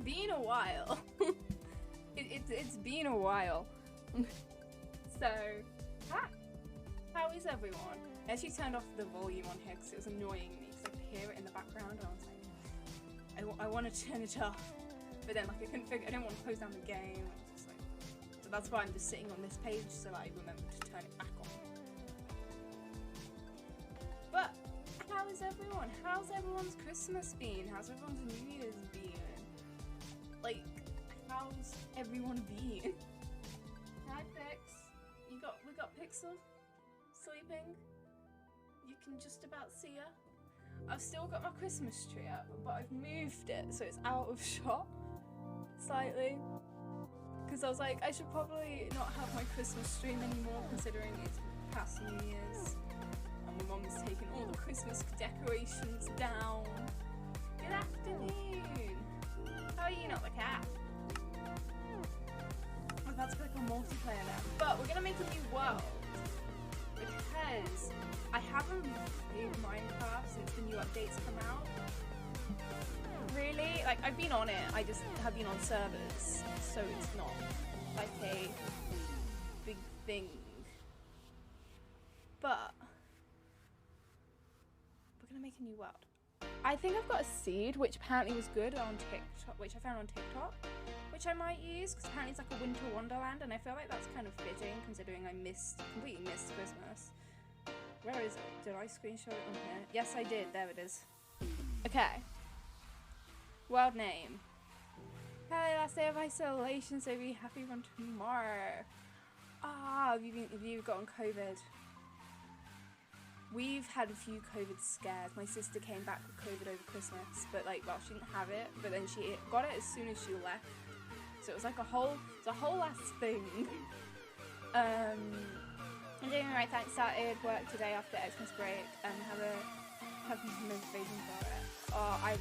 been a while. It's been a while. So, how is everyone? I actually turned off the volume on here because it was annoying me because I could hear it in the background and I was like, I want to turn it off. But then like I couldn't figure, I didn't want to close down the game. Just, like, so that's why I'm just sitting on this page so I remember to turn it back on. But how is everyone? How's everyone's Christmas been? How's everyone's New Year's been? Like, how's everyone been? Hi Pix. We got Pixel sleeping. You can just about see her. I've still got my Christmas tree up, but I've moved it so it's out of shot slightly. Because I was like, I should probably not have my Christmas stream anymore considering it's past New Year's. And my mum's taken all the Christmas decorations down. Good afternoon. How are you, not the cat? I'm about to click on multiplayer now. But we're gonna make a new world. Because I haven't played Minecraft since the new updates come out. Really? Like, I've been on it, I just have been on servers, so it's not like a big thing. But we're gonna make a new world. I think I've got a seed, which apparently was good on TikTok, which I found on TikTok, which I might use, because apparently it's like a winter wonderland, and I feel like that's kind of fitting, considering I completely missed Christmas. Where is it? Did I screenshot it on here? Yes, I did. There it is. Okay. World name. Hey, last day of isolation, so be happy from tomorrow. Ah, have you gotten COVID? We've had a few COVID scares. My sister came back with COVID over Christmas, but like, well, she didn't have it, but then she got it as soon as she left. So it was like a whole last thing. I'm doing alright, thanks. Started work today after Xmas break and have motivation for it. Oh, I'm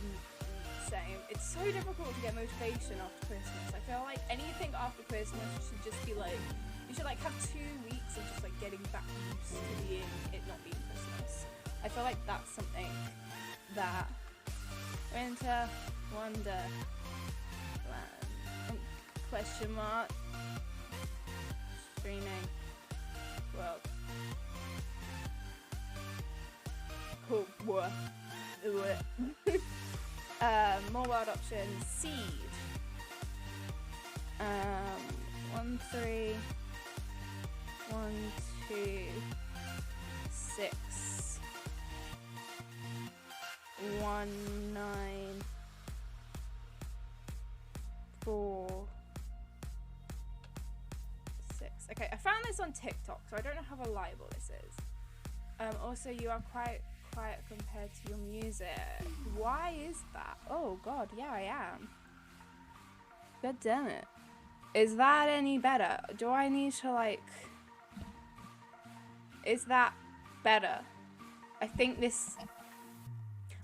same. It's so difficult to get motivation after Christmas. I feel like anything after Christmas should just be like, you should like have 2 weeks of just like getting back used to it not being Christmas. I feel like that's something that Winter Wonderland question mark streaming world. Cool. More world options. Seed. 1 3 1 2 6 1 9 4 6. Okay, I found this on TikTok, so I don't know how reliable this is. Also, you are quite quiet compared to your music. Why is that? Oh god, yeah, I am. God damn it. Is that any better? Do I need to like... Is that better? I think this...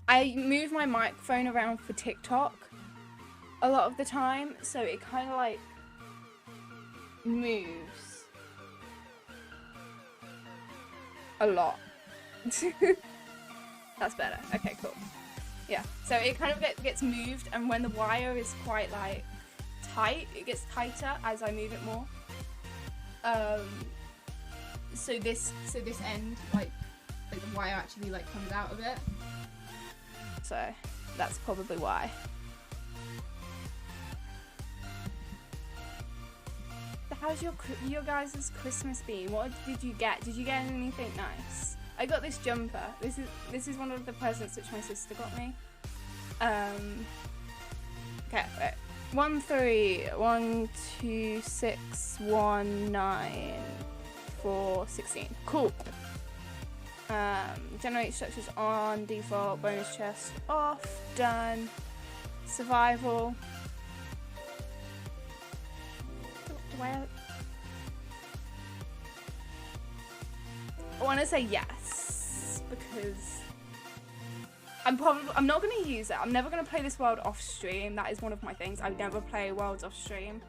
I move my microphone around for TikTok a lot of the time, so it kind of like moves a lot. That's better. Okay, cool. Yeah, so it kind of gets moved, and when the wire is quite like tight, it gets tighter as I move it more. So this end, like the wire actually like comes out of it. So that's probably why. How's your guys' Christmas been? What did you get? Did you get anything nice? I got this jumper. This is one of the presents which my sister got me. Okay, wait. 1 3 1 2 6 1 9 4 16. Cool. Generate structures on, default, bonus chest off, done. Survival. I want to say yes because I'm not going to use it. I'm never going to play this world off stream. That is one of my things. I never play worlds off stream.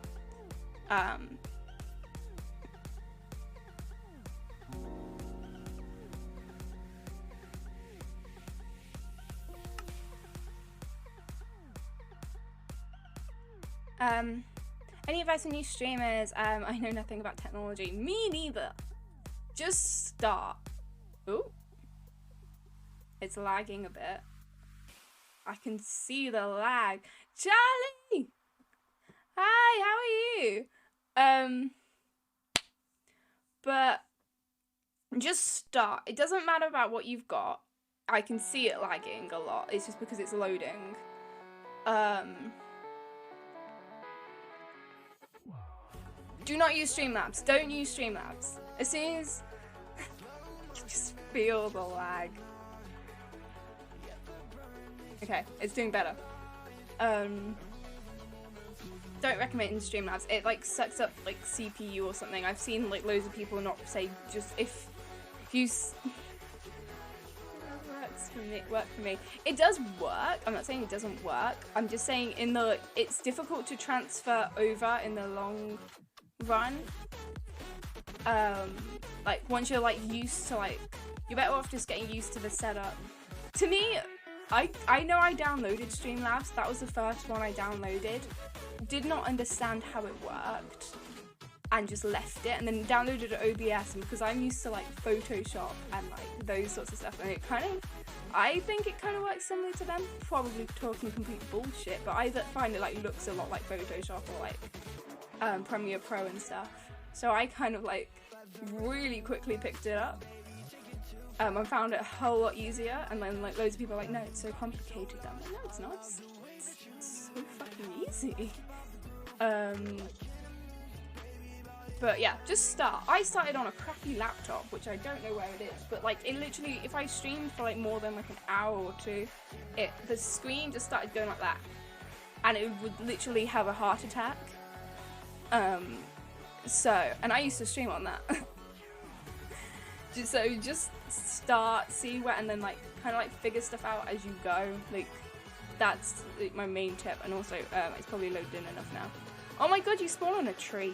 Any advice on new streamers? I know nothing about technology. Me neither. Just start. Ooh. It's lagging a bit. I can see the lag. Charlie! Hi, how are you? But just start. It doesn't matter about what you've got. I can see it lagging a lot. It's just because it's loading. Do not use Streamlabs. Don't use Streamlabs. As soon as you just feel the lag. Okay, it's doing better. Don't recommend Streamlabs. It like sucks up like CPU or something. I've seen like loads of people not say just if you work for me. It does work. I'm not saying it doesn't work. I'm just saying it's difficult to transfer over in the long run. Like once you're like used to like, you're better off just getting used to the setup. To me, I know I downloaded Streamlabs. That was the first one I downloaded. Did not understand how it worked and just left it, and then downloaded OBS, and because I'm used to like Photoshop and like those sorts of stuff, and it kind of, I think it kind of works similar to them. Probably talking complete bullshit, but I find it like looks a lot like Photoshop or like Premiere Pro and stuff. So I kind of like really quickly picked it up. I found it a whole lot easier, and then like loads of people are like, no, it's so complicated. I'm like, no, it's not. It's so fucking easy. But yeah, just start. I started on a crappy laptop, which I don't know where it is, but like it literally, if I streamed for like more than like an hour or two, the screen just started going like that, and it would literally have a heart attack. And I used to stream on that. So just start, see where, and then like kind of like figure stuff out as you go. Like that's like my main tip, and also it's probably loaded in enough now. Oh my god, you spawned on a tree.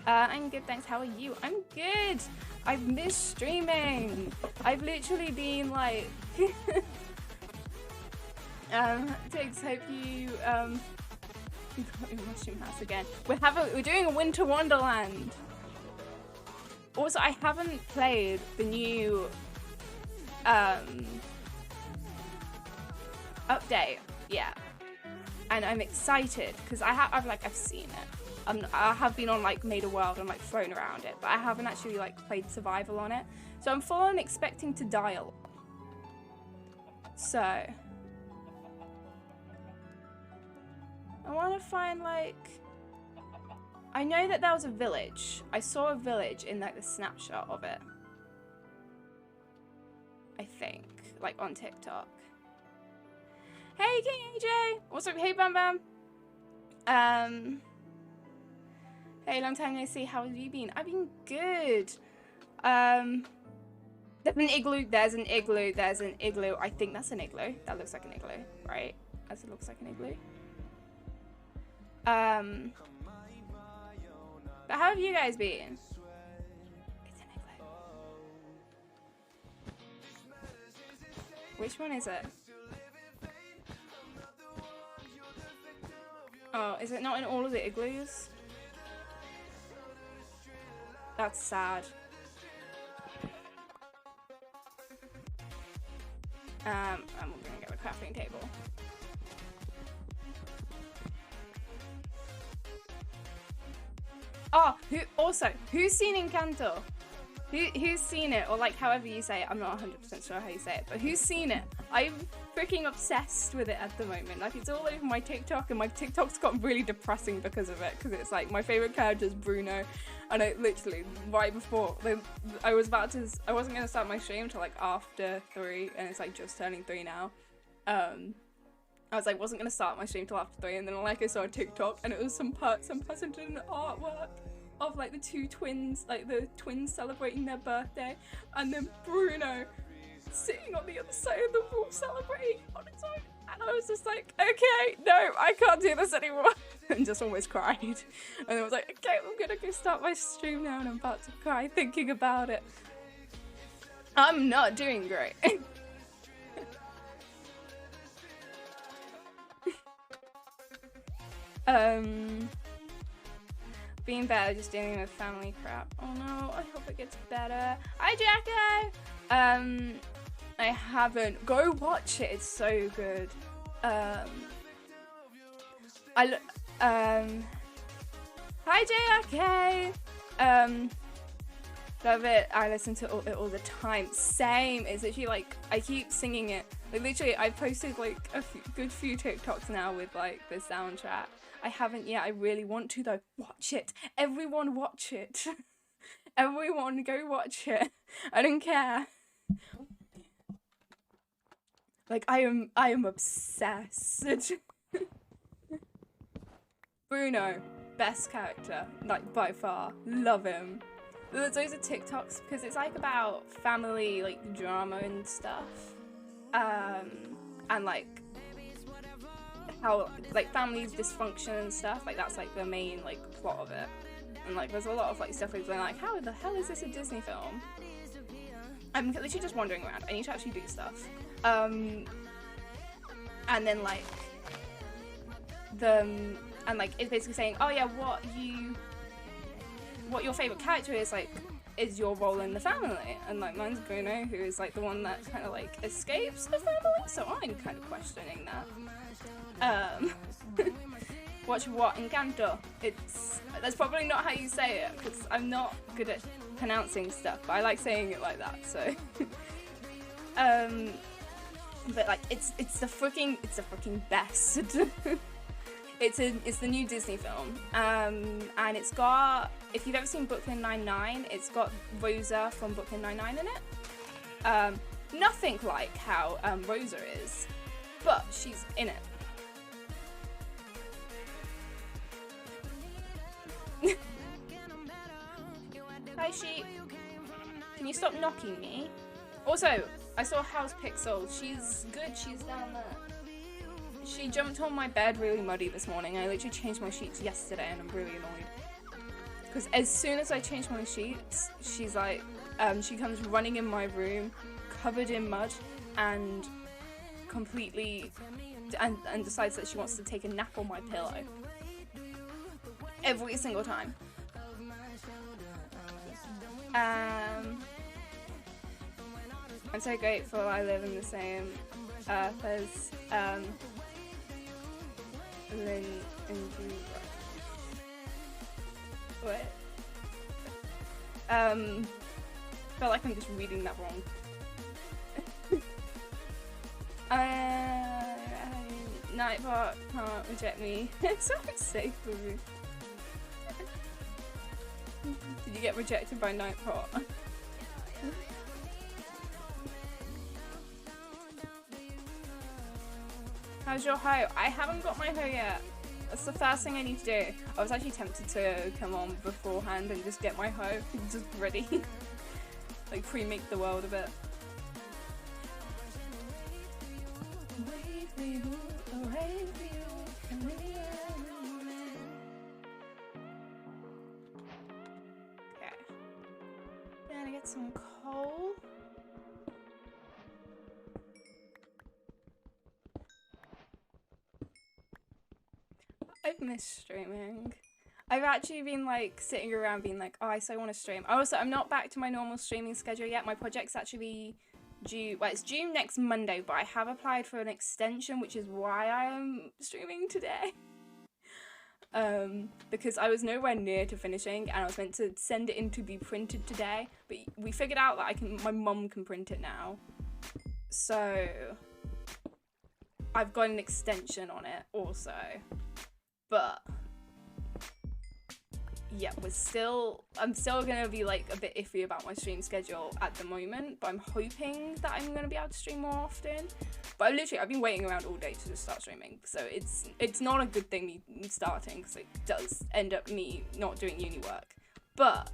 I'm good, thanks. How are you? I'm good. I've missed streaming. I've literally been like Tiggs, hope you got your mushroom house again. We're doing a winter wonderland. Also, I haven't played the new update yet, and I'm excited because I've seen it. I have been on like Made a World and like thrown around it, but I haven't actually like played survival on it. So I'm full on expecting to die a lot. So I want to find like, I know that there was a village. I saw a village in like the snapshot of it. I think, like on TikTok. Hey King AJ! What's up? Hey Bam Bam! Hey, long time no see. How have you been? I've been good. There's an igloo. There's an igloo. There's an igloo. I think that's an igloo. That looks like an igloo, right? That looks like an igloo. But how have you guys been? It's an igloo. Which one is it? Oh, is it not in all of the igloos? That's sad. I'm gonna get a crafting table. Oh, who's seen Encanto? Who's seen it, or like however you say it? I'm not 100% sure how you say it, but who's seen it? I'm freaking obsessed with it at the moment. Like it's all over my TikTok, and my TikTok's got really depressing because of it. Because it's like my favorite character is Bruno, and I literally right before I wasn't gonna start my stream until like after 3, and it's like just turning 3 now. I was like wasn't gonna start my stream till after 3, and then like I saw a TikTok, and it was some person did an artwork of like the two twins, like the twins celebrating their birthday, and then Bruno sitting on the other side of the wall celebrating on his own, and I was just like, okay, no, I can't do this anymore, and just almost cried. And I was like, okay, I'm gonna go start my stream now, and I'm about to cry thinking about it. I'm not doing great. Being better, just dealing with family crap. Oh no, I hope it gets better. Hi, Jacko! I haven't. Go watch it, it's so good. Hi, JRK! Love it. I listen to it all the time. Same. It's literally like, I keep singing it. Like, literally, I posted like a good few TikToks now with like the soundtrack. I haven't yet. I really want to though. Watch it. Everyone watch it. Everyone go watch it. I don't care. Like, I am obsessed. Bruno, best character, like by far. Love him. Those are TikToks because it's like about family, like drama and stuff, and like how like family dysfunction and stuff. Like that's like the main like plot of it. And like there's a lot of like stuff where you're like, how the hell is this a Disney film? I'm literally just wandering around. I need to actually do stuff. And then like and like it's basically saying, oh yeah, what your favorite character is, like, is your role in the family. And like mine's Bruno, who is like the one that kind of like escapes the family, so I'm kind of questioning that. Watch what? Encanto. That's probably not how you say it, because I'm not good at pronouncing stuff, but I like saying it like that, so but like it's the freaking best. It's the new Disney film, and it's got, if you've ever seen Brooklyn Nine-Nine, it's got Rosa from Brooklyn Nine-Nine in it. Nothing like how Rosa is, but she's in it. Hi sheep, can you stop knocking me? Also, I saw House Pixel, she's good, she's down there. She jumped on my bed really muddy this morning. I literally changed my sheets yesterday and I'm really annoyed. Because as soon as I change my sheets, she's like, she comes running in my room, covered in mud, and completely, and decides that she wants to take a nap on my pillow. Every single time. I'm so grateful I live in the same earth as, Lynn and Drew. What? Felt like I'm just reading that wrong. Nightbot can't reject me. It's so safe for me. Did you get rejected by Nightbot? How's your hoe? I haven't got my hoe yet. That's the first thing I need to do. I was actually tempted to come on beforehand and just get my hoe just ready. Like pre-make the world a bit. Okay. Gonna get some coal. I've missed streaming. I've actually been like sitting around being like, oh, I so want to stream. Also, I'm not back to my normal streaming schedule yet. My project's actually due, well, it's due next Monday, but I have applied for an extension, which is why I am streaming today. Because I was nowhere near to finishing and I was meant to send it in to be printed today, but we figured out that my mum can print it now. So I've got an extension on it also. But yeah, I'm still gonna be like a bit iffy about my stream schedule at the moment, but I'm hoping that I'm gonna be able to stream more often. But I've been waiting around all day to just start streaming, so it's not a good thing me starting, because it does end up me not doing uni work. But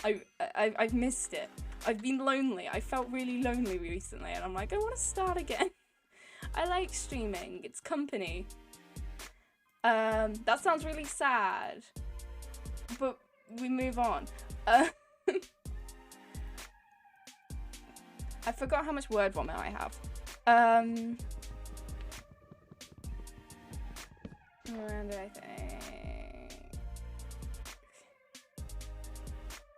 I've missed it. I've been lonely. I felt really lonely recently, and I'm like, I want to start again. I like streaming. It's company. That sounds really sad, but we move on. I forgot how much word vomit I have. Miranda, I think.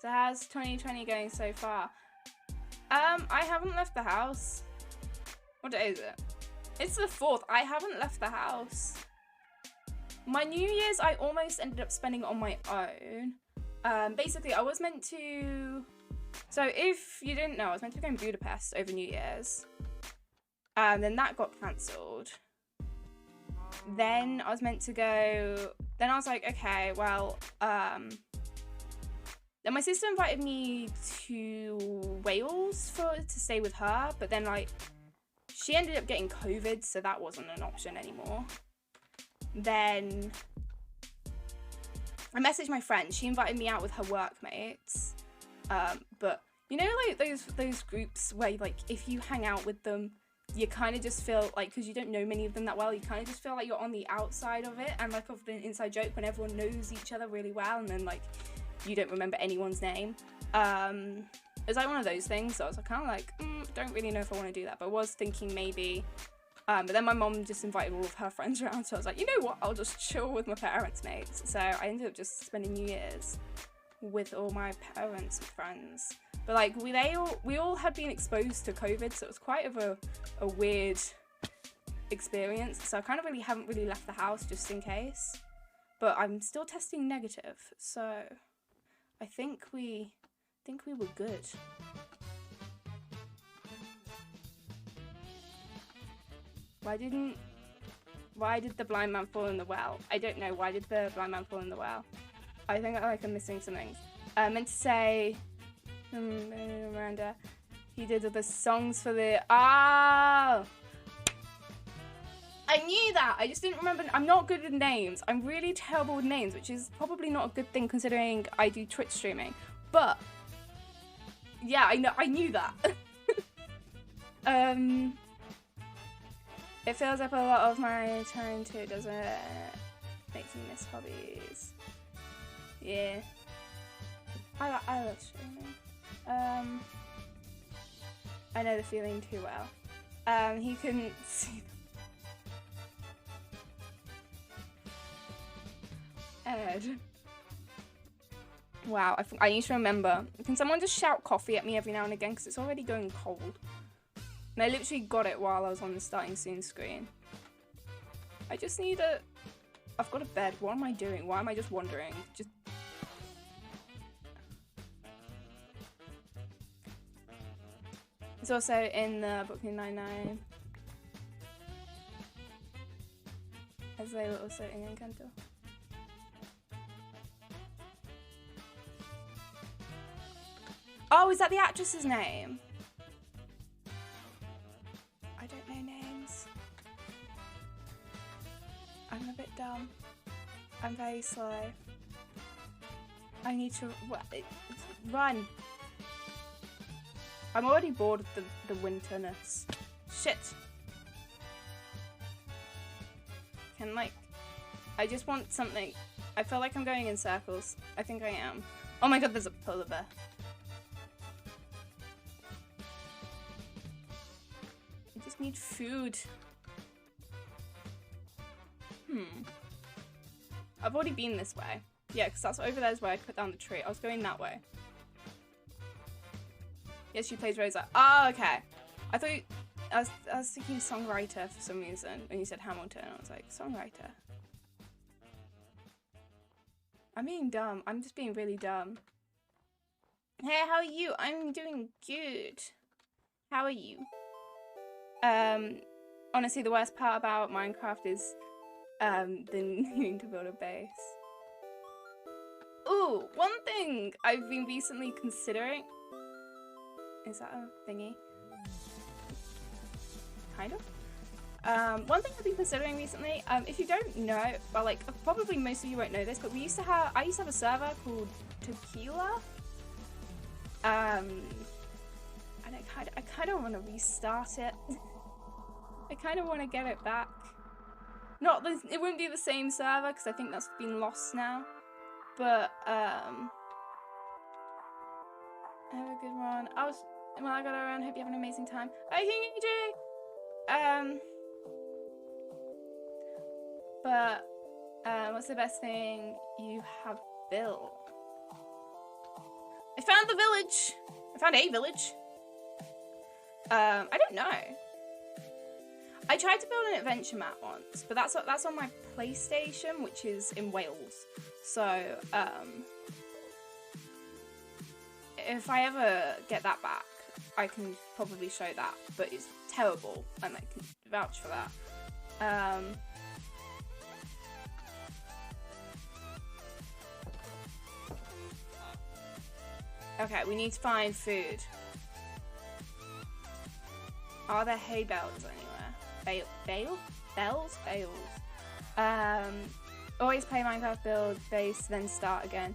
So how's 2020 going so far? I haven't left the house. What day is it? It's the 4th. I haven't left the house. My New Year's, I almost ended up spending on my own. Basically, I was meant to... So if you didn't know, I was meant to be going to Budapest over New Year's. Then that got cancelled. Then I was meant to go... Then I was like, okay, well... Then my sister invited me to Wales to stay with her, but then like she ended up getting COVID, so that wasn't an option anymore. Then I messaged my friend. She invited me out with her workmates, but you know, like those groups where like if you hang out with them, you kind of just feel like, because you don't know many of them that well, you kind of just feel like you're on the outside of it, and like of the inside joke when everyone knows each other really well, and then like you don't remember anyone's name. It was like one of those things, so I was kind of like, don't really know if I want to do that, but I was thinking maybe, but then my mom just invited all of her friends around, so I was like, you know what, I'll just chill with my parents' mates. So I ended up just spending New Year's with all my parents' friends. But like, we all had been exposed to COVID, so it was quite of a weird experience, so I kind of haven't really left the house just in case. But I'm still testing negative, so I think we were good. Why did the blind man fall in the well? I don't know. Why did the blind man fall in the well? I think I'm missing something. I meant to say, Miranda, he did the songs for the, I knew that. I just didn't remember. I'm not good with names. I'm really terrible with names, which is probably not a good thing considering I do Twitch streaming. But yeah, I knew that. It fills up a lot of my time too, doesn't it? Makes me miss hobbies. Yeah. I love streaming. I know the feeling too well. He couldn't see. Ed. Wow, I need to remember. Can someone just shout coffee at me every now and again, because it's already going cold. And I literally got it while I was on the starting soon screen. I just need a... I've got a bed. What am I doing? Why am I just wandering? Just... It's also in the Brooklyn Nine-Nine. As they were also in Encanto. Oh, is that the actress's name? I don't know names. I'm a bit dumb. I'm very slow. I need to run. I'm already bored of the winterness. Shit. Can like, I just want something. I feel like I'm going in circles. I think I am. Oh my god, there's a polar bear. I just need food. I've already been this way. Yeah, because that's over there is where I cut down the tree. I was going that way. Yes, she plays Rosa. Oh, okay. I thought I was thinking songwriter for some reason when you said Hamilton. I was like, songwriter. I'm being dumb. I'm just being really dumb. Hey, how are you? I'm doing good. How are you? Honestly, the worst part about Minecraft is the needing to build a base. Ooh, one thing I've been recently considering. Is that a thingy? Kind of. One thing I've been considering recently, if you don't know, well, like, probably most of you won't know this, but I used to have a server called Tequila. And I kind of want to restart it. I kind of want to get it back. It won't be the same server because I think that's been lost now. But have a good one. Well, I got around. Hope you have an amazing time. Hi, King AJ. But What's the best thing you have built? I found the village. I found a village. I don't know. I tried to build an adventure map once, but that's on my PlayStation, which is in Wales. So, if I ever get that back, I can probably show that, but it's terrible, and I can vouch for that. Okay, we need to find food. Are there hay bales anywhere? Bales? Always play Minecraft, build base, then start again.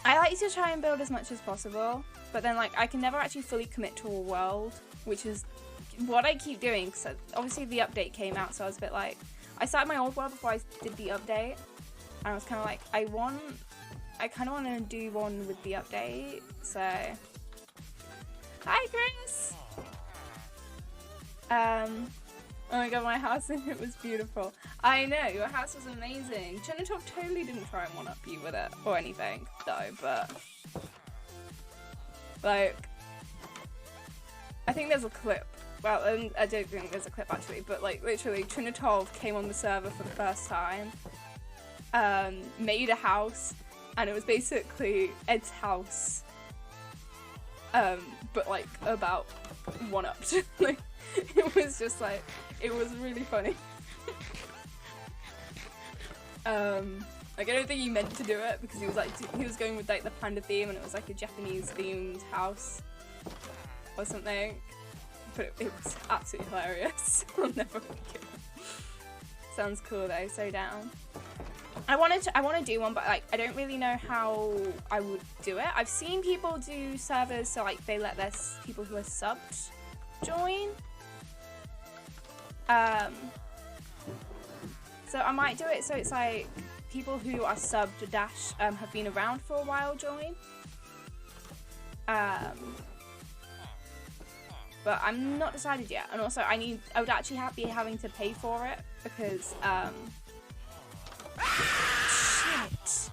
I like to try and build as much as possible, but then like I can never actually fully commit to a world, which is what I keep doing. So obviously the update came out, so I was a bit like, I started my old world before I did the update, and I was kind of like, I kind of want to do one with the update. So hi Chris. Oh my god, my house in it was beautiful. I know, your house was amazing. Chinatop totally didn't try and one-up you with it or anything, though, but like, I think there's a clip. Well, I don't think there's a clip actually, but like literally Trinitov came on the server for the first time, made a house, and it was basically Ed's house, but like about one-upped. Like, it was just like, it was really funny. Like I don't think he meant to do it because he was like, he was going with like the panda theme and it was like a Japanese themed house or something, but it was absolutely hilarious. I'll never forget it. Sounds cool though, so down. I want to do one, but like I don't really know how I would do it. I've seen people do servers so like they let their people who are subbed join. So I might do it so it's like people who are subbed dash have been around for a while join. But I'm not decided yet, and also I would actually be having to pay for it because shit,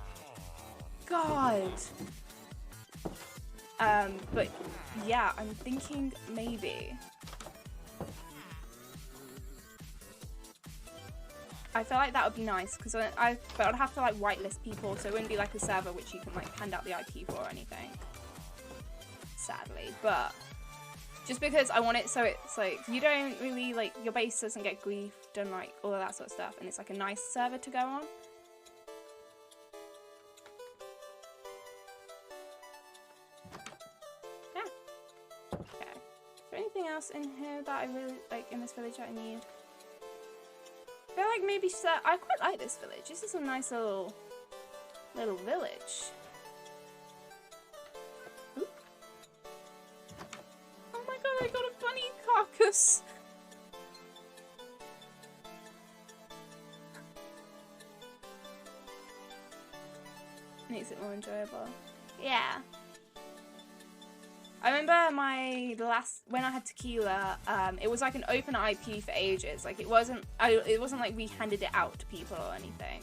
God. But yeah, I'm thinking maybe. I feel like that would be nice because but I'd have to like whitelist people, so it wouldn't be like a server which you can like hand out the IP for or anything. Sadly, but just because I want it so it's like you don't really like your base doesn't get griefed and like all of that sort of stuff, and it's like a nice server to go on. Yeah. Okay. Is there anything else in here that I really like in this village that I need? I feel like maybe I quite like this village. This is a nice little village. Ooh. Oh my god, I got a bunny carcass. Makes it more enjoyable. Yeah. I remember when I had Tequila, it was like an open IP for ages. Like it wasn't like we handed it out to people or anything.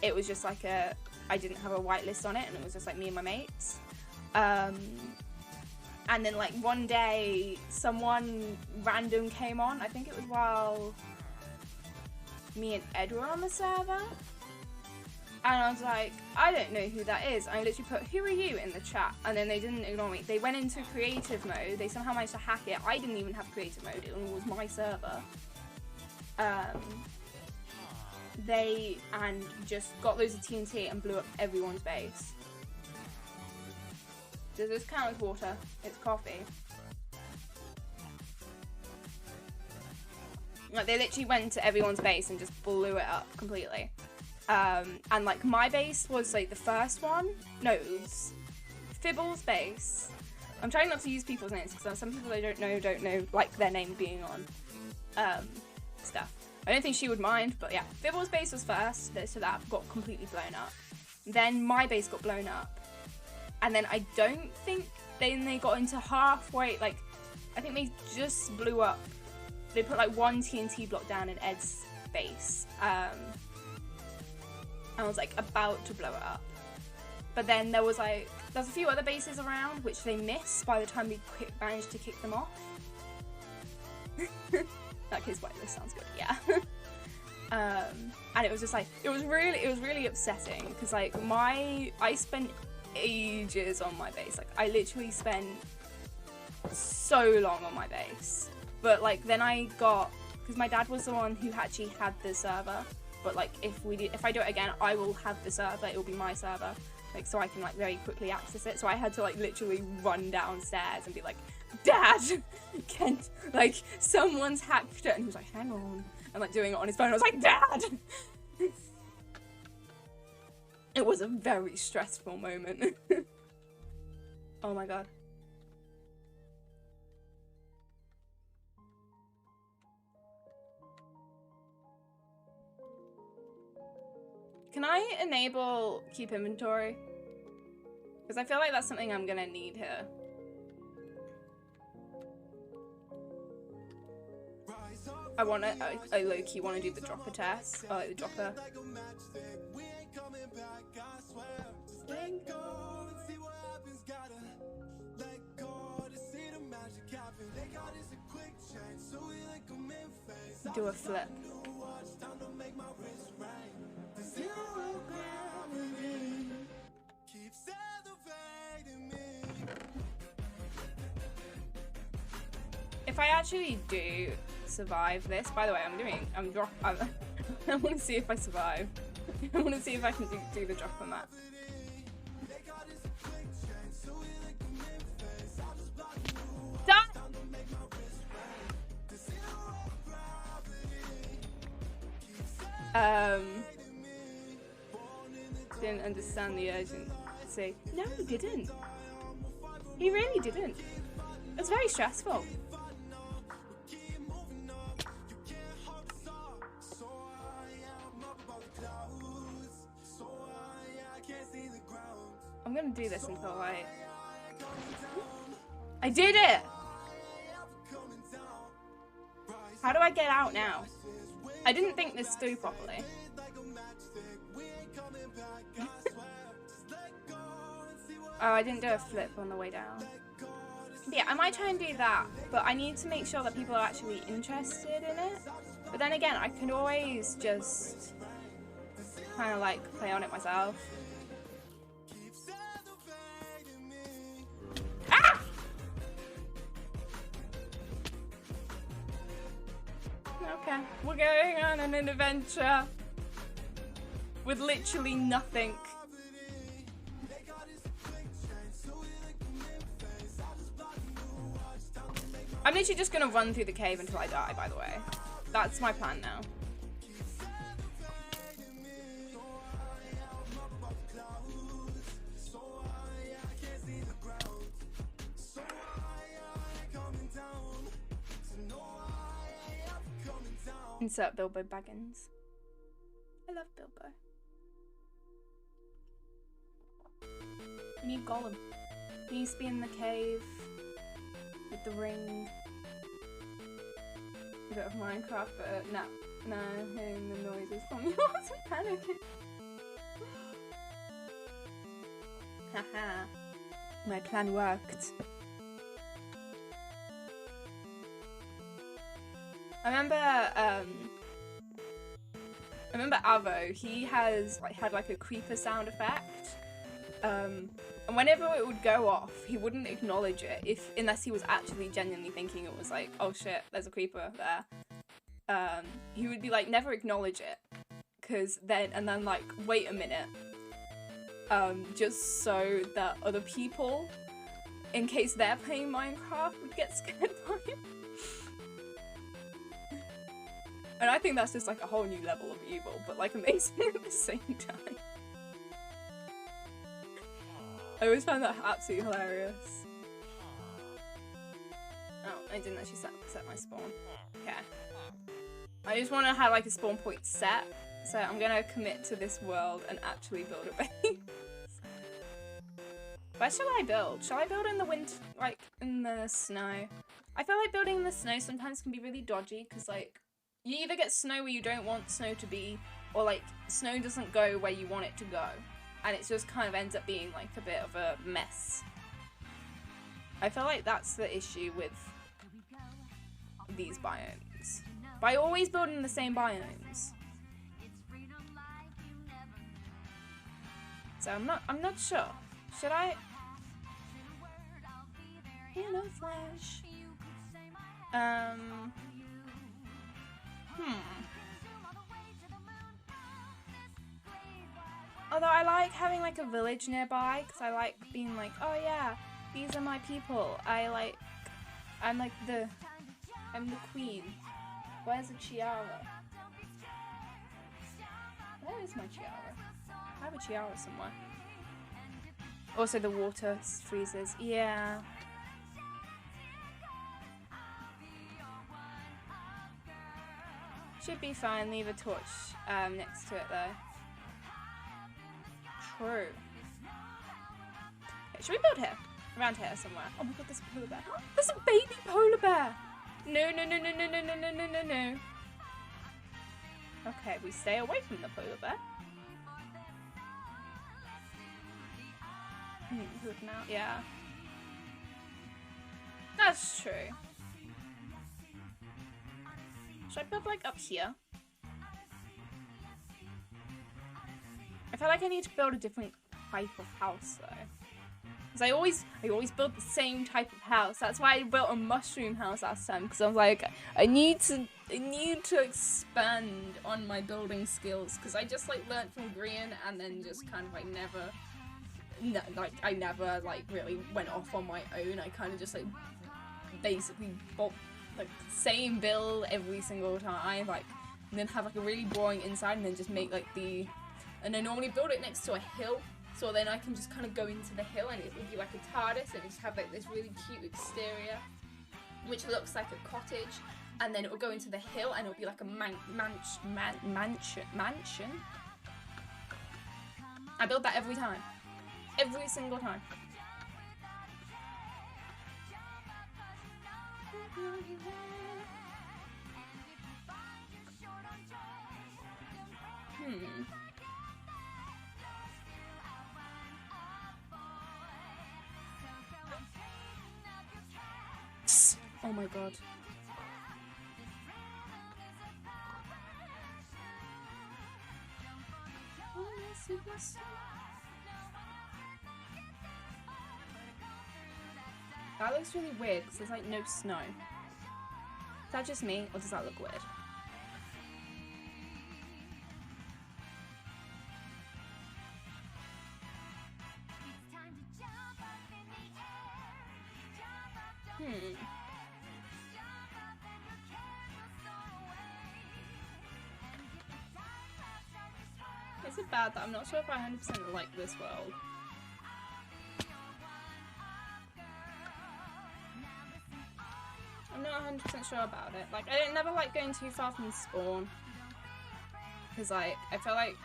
It was just like I didn't have a whitelist on it, and it was just like me and my mates. And then like one day, someone random came on. I think it was while me and Ed were on the server. And I was like, I don't know who that is. I literally put, who are you, in the chat. And then they didn't ignore me. They went into creative mode. They somehow managed to hack it. I didn't even have creative mode. It was my server. They just got loads of TNT and blew up everyone's base. Does this count as water? It's coffee. Like, they literally went to everyone's base and just blew it up completely. And like my base was like the first one. No, it was Fibble's base. I'm trying not to use people's names because some people I don't know like their name being on stuff. I don't think she would mind, but yeah, Fibble's base was first, so that got completely blown up. Then my base got blown up, and then I don't think they got into halfway. Like I think they just blew up. They put like one TNT block down in Ed's base. I was like about to blow it up. But then there's a few other bases around which they missed by the time we managed to kick them off. That case this sounds good, yeah. And it was just like, it was really upsetting because like I spent ages on my base. Like I literally spent so long on my base. But like then I got, because my dad was the one who actually had the server, but like if I do it again, I will have the server, it will be my server. Like, so I can like very quickly access it. So I had to like literally run downstairs and be like, Dad, Kent, like someone's hacked it. And he was like, hang on. And like doing it on his phone. I was like, Dad! It was a very stressful moment. Oh my god. Can I enable keep inventory? Because I feel like that's something I'm gonna need here. I low-key wanna do the dropper test. Oh, like the dropper. Do a flip. If I actually do survive this, by the way, I want to see if I survive. I want to see if I can do the dropper map. Didn't understand the urgency. No, he didn't. He really didn't. It was very stressful. I'm gonna do this until I did it! How do I get out now? I didn't think this through properly. Oh, I didn't do a flip on the way down. Yeah, I might try and do that, but I need to make sure that people are actually interested in it. But then again, I can always just kind of like play on it myself. Ah! Okay, we're going on an adventure with literally nothing. I'm literally just gonna run through the cave until I die, by the way. That's my plan now. Insert Bilbo Baggins. I love Bilbo. We need Gollum. He needs to be in the cave with the ring. A bit of Minecraft, but no, hearing the noises from you wasn't panicking. Haha. My plan worked. I remember Avo, he has had like a creeper sound effect. And whenever it would go off, he wouldn't acknowledge it unless he was actually genuinely thinking it was like, oh shit, there's a creeper there. He would be like, never acknowledge it, and then like, wait a minute, just so that other people, in case they're playing Minecraft, would get scared by him. And I think that's just like a whole new level of evil, but like amazing at the same time. I always found that absolutely hilarious. Oh, I didn't actually set my spawn. Okay. I just want to have like a spawn point set, so I'm gonna commit to this world and actually build a base. Where shall I build? Shall I build in the winter, like in the snow? I feel like building in the snow sometimes can be really dodgy because like You either get snow where you don't want snow to be, or like snow doesn't go where you want it to go. And it just kind of ends up being like a bit of a mess. I feel like that's the issue with these biomes. But I always build in the same biomes. So I'm not sure. Should I? Hello, Flash. Although I like having like a village nearby, because I like being like, oh yeah, these are my people. I'm the queen. Where's the tiara? Where is my tiara? I have a tiara somewhere. Also the water freezes. Yeah. Should be fine. Leave a torch next to it though. True. Okay, should we build here? Around here somewhere. Oh my god, there's a polar bear. There's a baby polar bear! No, no, no, no, no, no, no, no, no, no, no. Okay, we stay away from the polar bear. Hood now, yeah. That's true. Should I build like up here? I feel like I need to build a different type of house though. Because I always build the same type of house. That's why I built a mushroom house last time, because I was like, I need to expand on my building skills, because I just like learnt from Grian and then just kind of like I never like really went off on my own. I kind of just like basically bought like same build every single time, like, and then have like a really boring inside, and then just make like and I normally build it next to a hill, so then I can just kind of go into the hill and it would be like a TARDIS, and just have like this really cute exterior which looks like a cottage, and then it will go into the hill and it'll be like a mansion. I build that every time. Every single time. Oh my god. That looks really weird because there's like no snow. Is that just me, or does that look weird? Is it bad that I'm not sure if I 100% like this world? I'm not 100% sure about it. Like, I never like going too far from spawn. Because, like, I feel like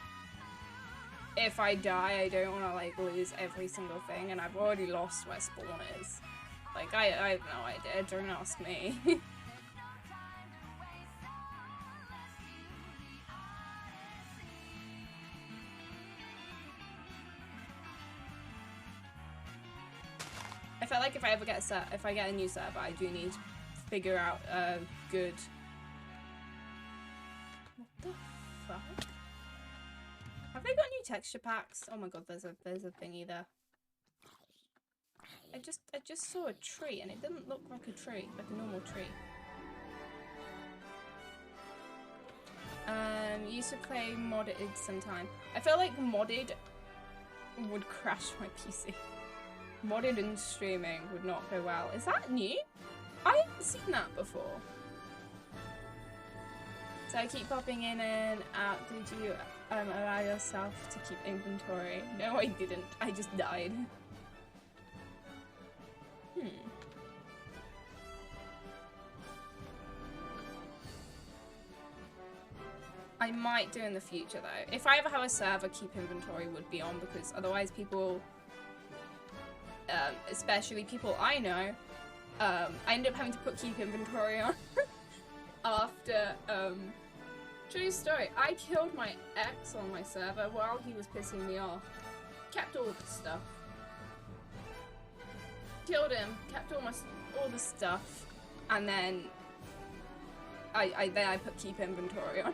if I die, I don't want to, like, lose every single thing. And I've already lost where spawn is. Like, I have no idea. Don't ask me. I feel like if I ever get if I get a new server, I do need to figure out a good... What the fuck? Have they got new texture packs? Oh my god, there's a thingy there. I just saw a tree and it didn't look like a tree, like a normal tree. Used to play modded sometime. I feel like modded would crash my PC. Modded and streaming would not go well. Is that new? I haven't seen that before. So I keep popping in and out. Did you allow yourself to keep inventory? No, I didn't. I just died. I might do in the future though. If I ever have a server, keep inventory would be on, because otherwise people, especially people I know, I end up having to put keep inventory on. after, true story, I killed my ex on my server while he was pissing me off. Kept all the stuff. Killed him, kept all the stuff, and then I put keep inventory on.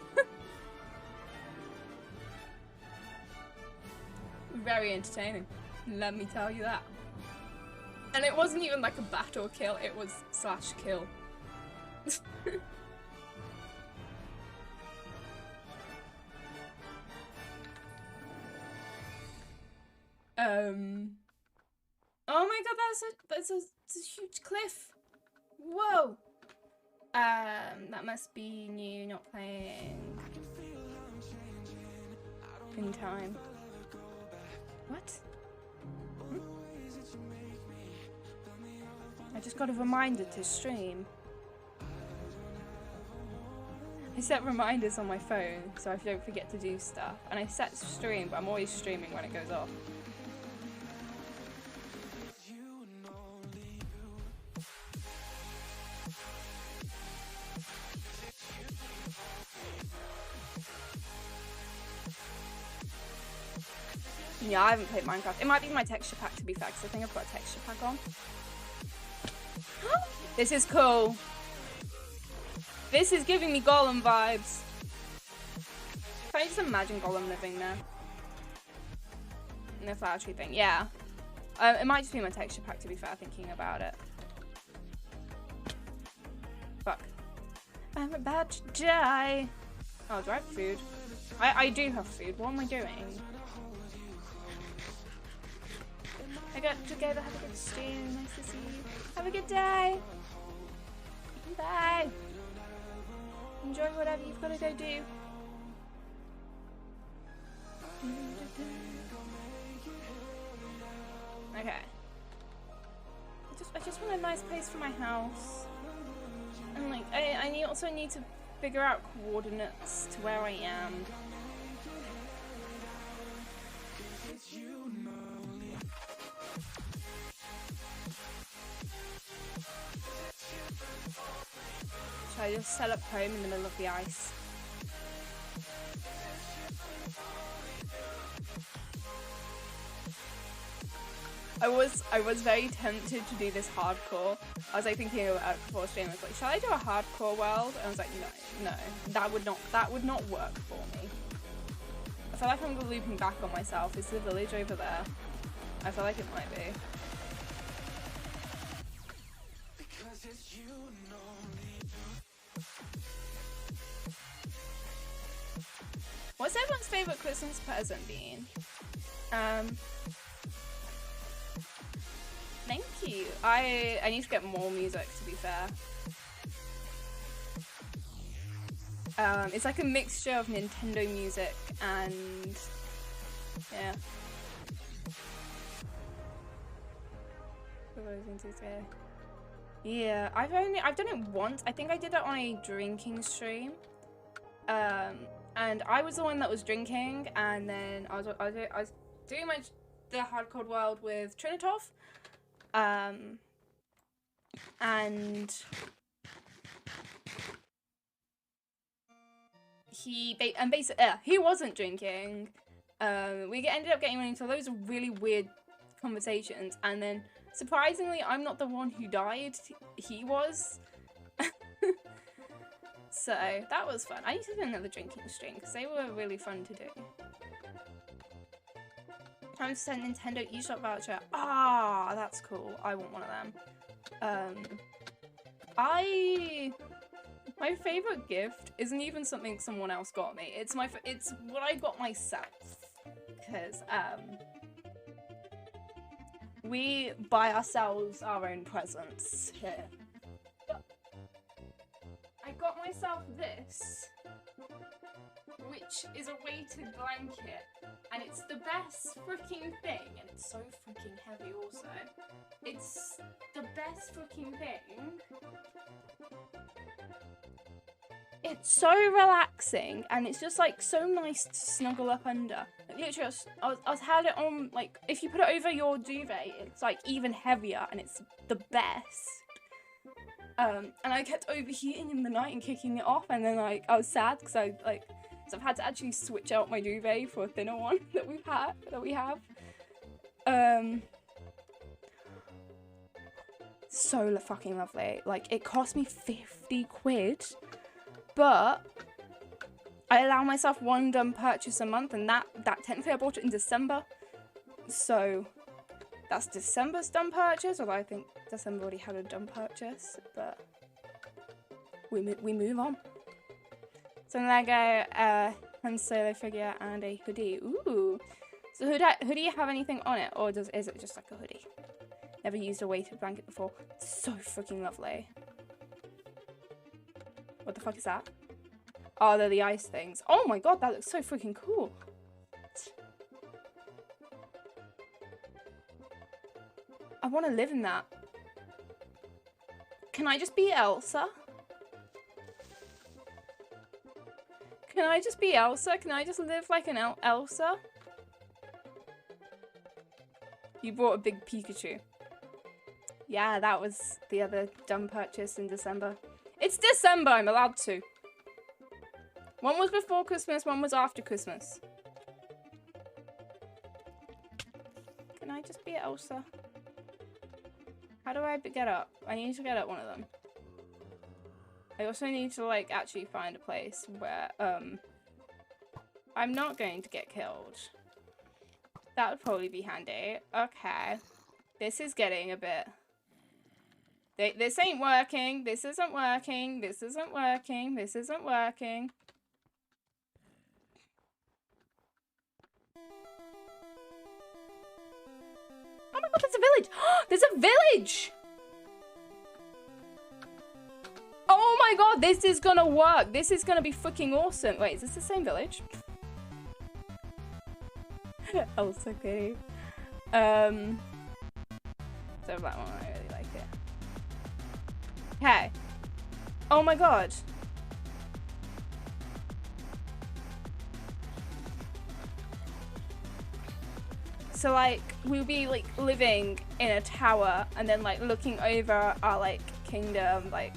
Very entertaining, let me tell you that. And it wasn't even like a battle kill, it was slash kill. Oh my god, that's a huge cliff. Whoa. That must be new, not playing in time. What? Hmm? I just got a reminder to stream. I set reminders on my phone so I don't forget to do stuff. And I set stream, but I'm always streaming when it goes off. Yeah, I haven't played Minecraft. It might be my texture pack, to be fair, because I think I've got a texture pack on. This is cool. This is giving me Golem vibes. Can I just imagine Golem living there? In the flower tree thing, yeah. It might just be my texture pack, to be fair, thinking about it. Fuck. I'm about to die. Oh, do I have food? I do have food. What am I doing? I got to go to have a good stream. Nice to see you. Have a good day. Bye. Enjoy whatever you've got to go do. Okay. I just want a nice place for my house. And like, I also need to figure out coordinates to where I am. Should I just set up home in the middle of the ice? I was very tempted to do this hardcore. I was like thinking about it before stream. I was like, shall I do a hardcore world? And I was like, no, that would not work for me. I feel like I'm looping back on myself. Is the village over there? I feel like it might be. What's everyone's favourite Christmas present been? Thank you. I need to get more music, to be fair. It's like a mixture of Nintendo music and yeah. Yeah, I've done it once. I think I did it on a drinking stream. And I was the one that was drinking, and then I was doing the hardcore world with Trinitov. And he wasn't drinking. We ended up getting into loads of really weird conversations, and then surprisingly, I'm not the one who died. He was. So that was fun. I need to do another drinking stream because they were really fun to do. Time to send Nintendo eShop voucher. Ah, that's cool. I want one of them. My favorite gift isn't even something someone else got me. It's what I got myself. Because we buy ourselves our own presents here. But I got myself this, which is a weighted blanket, and it's the best freaking thing, and it's so freaking heavy also. It's the best freaking thing. It's so relaxing, and it's just like so nice to snuggle up under. Like, literally, I had it on, like, if you put it over your duvet, it's like even heavier, and it's the best. And I kept overheating in the night and kicking it off, and then like I was sad because so I've had to actually switch out my duvet for a thinner one that we have. So fucking lovely. Like, it cost me 50 quid, but I allow myself one dumb purchase a month, and that technically I bought it in December, so that's December's dumb purchase, although I think December already had a dumb purchase, but we move on. So Lego, Han Solo figure and a hoodie. Ooh. So hoodie have anything on it, or is it just like a hoodie? Never used a weighted blanket before. It's so freaking lovely. What the fuck is that? Oh, they're the ice things. Oh my god, that looks so freaking cool. I want to live in that. Can I just be Elsa? Can I just be Elsa? Can I just live like an Elsa? You bought a big Pikachu. Yeah, that was the other dumb purchase in December. It's December, I'm allowed to. One was before Christmas, one was after Christmas. Can I just be Elsa? How do I get up? I need to get up one of them. I also need to, like, actually find a place where, I'm not going to get killed. That would probably be handy. Okay. This is getting a bit... This ain't working. This isn't working. This isn't working. This isn't working. Oh my god, there's a village! There's a village! Oh my god, this is gonna work. This is gonna be freaking awesome. Wait, is this the same village? Elsa Kitty. So that one, I really like it. Okay. Oh my god. So like, we'll be like living in a tower and then like looking over our like kingdom, like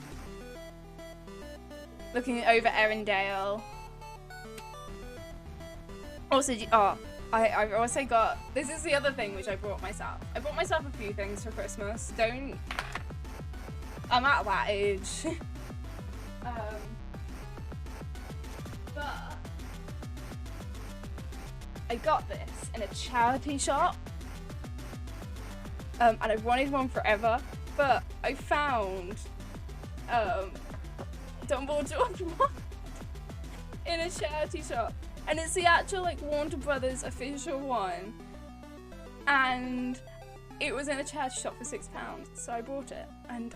looking over Arendelle. Also, I also got, this is the other thing which I bought myself. I bought myself a few things for Christmas. I'm at that age. But I got this in a charity shop. And I wanted one forever, but I found Dumbledore one in a charity shop. And it's the actual like Warner Brothers official one. And it was in a charity shop for £6, so I bought it. And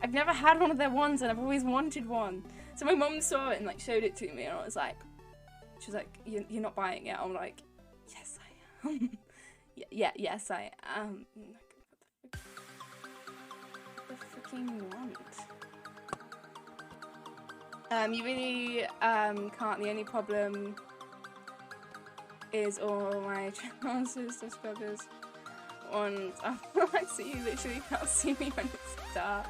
I've never had one of their ones and I've always wanted one. So my mum saw it and like showed it to me and I was like, she was like, you're not buying it? I'm like, yes I am. Yes I am. What the freaking want? You really can't. The only problem is all my transfers to scrubbers ones. Like, so you literally can't see me when it's dark.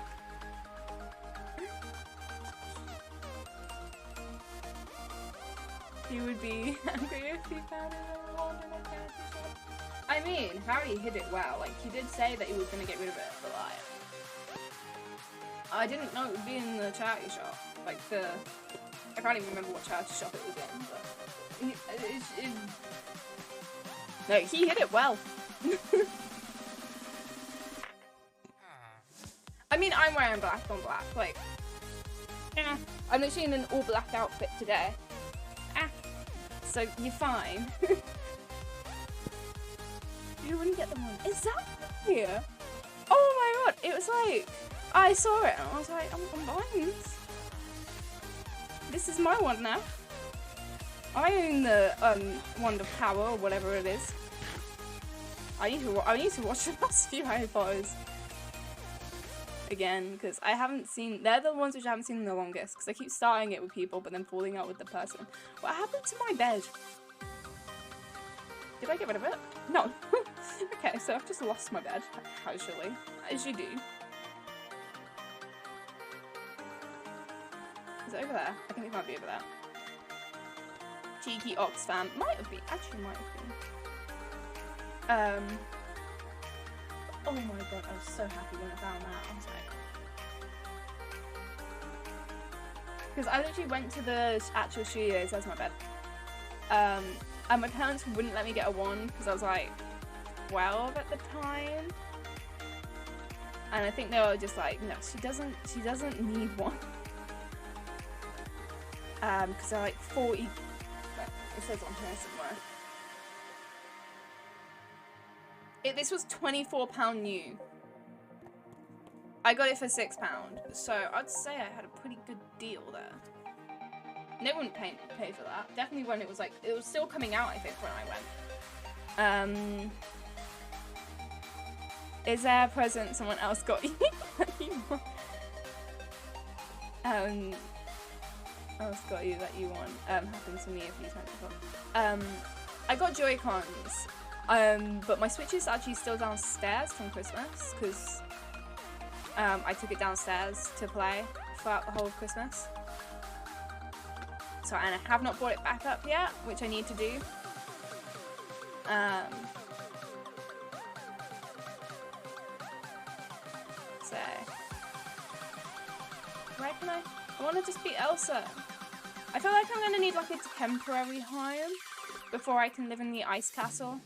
You would be angry if you found it on in a charity shop. I mean, Harry hid it well. Like, he did say that he was going to get rid of it, but like, I didn't know it would be in the charity shop. Like I can't even remember what charity shop it was in, but no, he hid it well. I mean, I'm wearing black on black, like, yeah. I'm literally in an all black outfit today. So you're fine. You wouldn't get the one. Is that here? Oh my god, it was like, I saw it and I was like, I'm buying this. This is my one now. I own the Wand of Power or whatever it is. I need to watch the last few Harry Potters again because I haven't seen. They're the ones which I haven't seen in the longest because I keep starting it with people but then falling out with the person. What happened to my bed? Did I get rid of it? No. Okay, so I've just lost my bed casually, as you do. Is it over there? I think it might be over there. Cheeky Oxfam. Might have been. Actually, might have been. Oh my god, I was so happy when I found that. I was like... Because I literally went to the actual studios. There's my bed. And my parents wouldn't let me get a wand because I was like 12 at the time. And I think they were just like, no, she doesn't need one. Because they're like 40, it says on here somewhere. This was £24 new. I got it for £6, so I'd say I had a pretty good deal there. And they wouldn't pay for that. Definitely when it was like, it was still coming out, I think, when I went. Is there a present someone else got you? Else got you that you want. Happened to me a few times before. I got Joy-Cons, but my Switch is actually still downstairs from Christmas, because I took it downstairs to play throughout the whole of Christmas. So, and I have not brought it back up yet, which I need to do. So, where can I want to just be Elsa. I feel like I'm gonna need like a temporary home before I can live in the ice castle.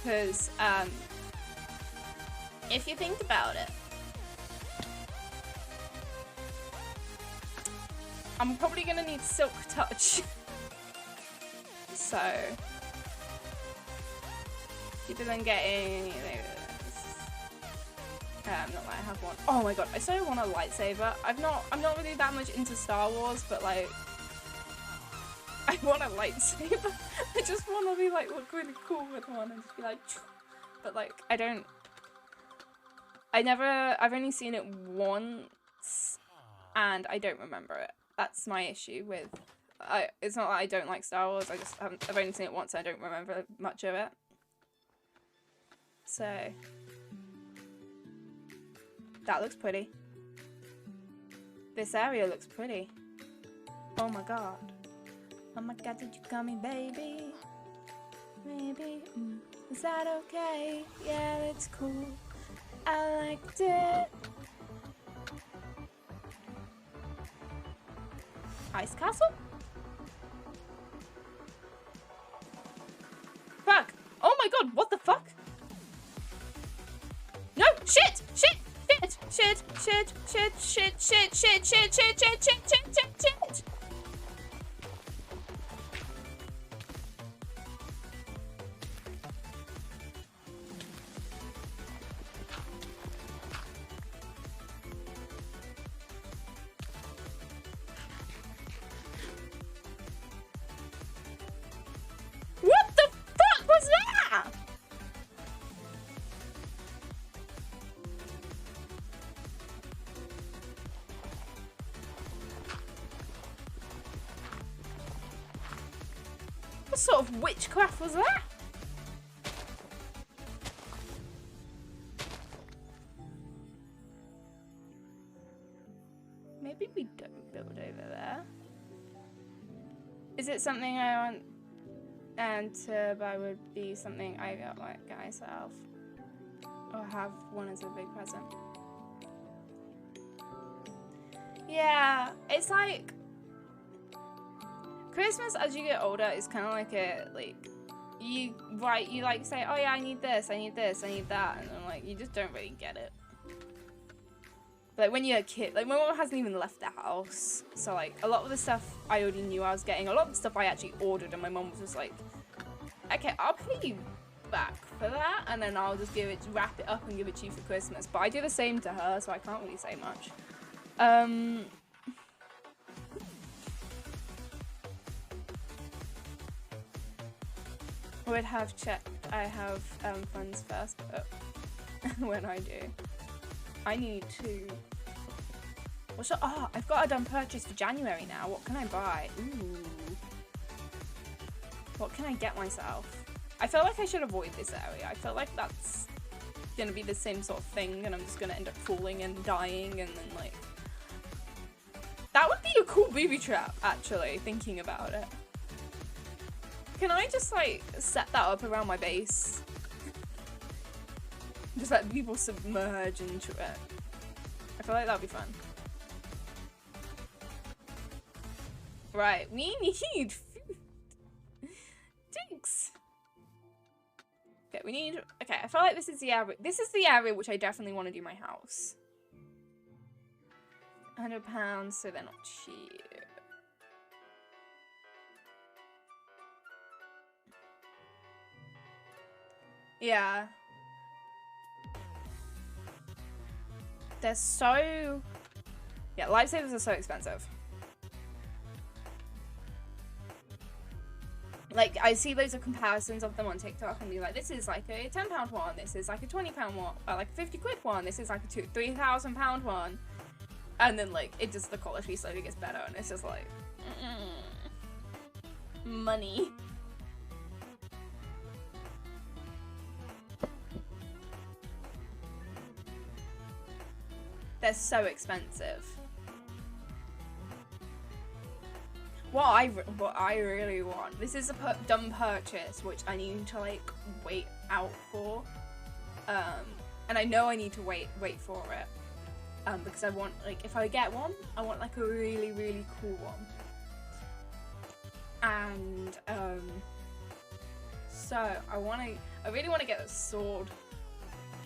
Because, if you think about it, I'm probably gonna need Silk Touch. So, cheaper than getting. Not that I have one. Oh my god, I so want a lightsaber. I'm not really that much into Star Wars, but like, I want a lightsaber. I just want to be like look really cool with one and just be like, but like I've only seen it once, and I don't remember it. That's my issue with. It's not that I don't like Star Wars. I've only seen it once. And I don't remember much of it. So. That looks pretty. This area looks pretty. Oh my god. Oh my god, did you call me baby? Maybe. Is that okay? Yeah, it's cool. I liked it. Ice castle? Fuck! Oh my god, what the fuck? No! Shit! Shit! Shit! Shit! Shit! Shit! Shit! Shit! Shit! Shit! Shit! Shit! Shit! Shit! Shit! What the fuck was that? What sort of witchcraft was that? Maybe we don't build over there. Is it something I want and to buy would be something I got like get myself or have one as a big present? Yeah, it's like Christmas as you get older is kind of like you like say, oh yeah, I need this, I need this, I need that, and then like you just don't really get it. But like when you're a kid, like my mom hasn't even left the house, so like a lot of the stuff I already knew I was getting, a lot of the stuff I actually ordered, and my mom was just like, okay, I'll pay you back for that, and then I'll just wrap it up and give it to you for Christmas. But I do the same to her, so I can't really say much. Would have checked. I have funds first, but when I do, I need to. Also, I've got a done purchase for January now. What can I buy? Ooh. What can I get myself? I feel like I should avoid this area. I feel like that's gonna be the same sort of thing, and I'm just gonna end up falling and dying, and then like That would be a cool booby trap, actually, thinking about it. Can I just, like, set that up around my base? Just let people submerge into it. I feel like that would be fun. Right, we need food. Jinx. Okay, we need... Okay, I feel like this is the area... This is the area which I definitely want to do my house. £100, so they're not cheap. Yeah. They're so... Yeah, lifesavers are so expensive. Like, I see loads of comparisons of them on TikTok and be like, this is like a £10 one, this is like a £20 one, or like a 50 quid one, this is like a £3,000 one. And then, like, it just, the quality slowly gets better, and it's just like, money. They're so expensive. What I really want. This is a dumb purchase, which I need to, like, wait out for. And I know I need to wait for it. Because I want, like, if I get one, I want, like, a really, really cool one. And, so, I really want to get a sword.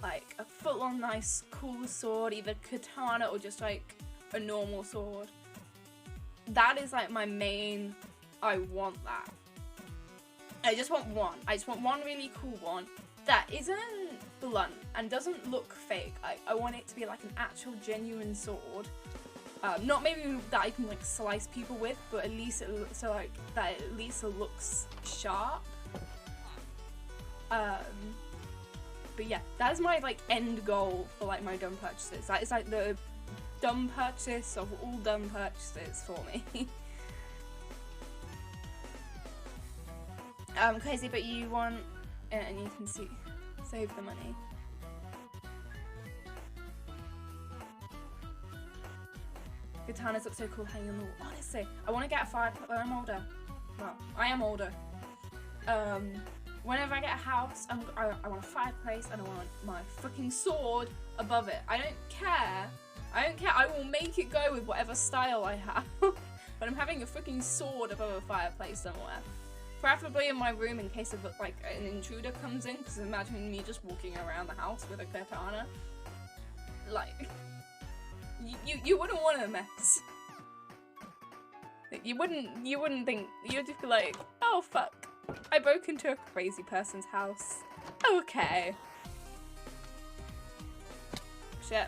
Like, a full-on nice, cool sword, either katana or just, like, a normal sword. That is, like, my main, I want that. I just want one. I just want one really cool one that isn't blunt and doesn't look fake. I want it to be like an actual genuine sword. Not maybe that I can like slice people with, but at least it looks so like that at least it looks sharp. But yeah, that is my like end goal for like my dumb purchases. That is like the dumb purchase of all dumb purchases for me. Crazy, but you want and you can see save the money. Katanas look so cool hanging on the wall. Honestly, I want to get a fire. I'm older. Well, I am older. Whenever I get a house, I want a fireplace and I want my fucking sword above it. I don't care. I will make it go with whatever style I have. But I'm having a fucking sword above a fireplace somewhere. Preferably in my room in case of like an intruder comes in, because imagine me just walking around the house with a katana. Like, you wouldn't want a mess. You wouldn't think, you'd just be like, oh fuck, I broke into a crazy person's house. Okay. Shit.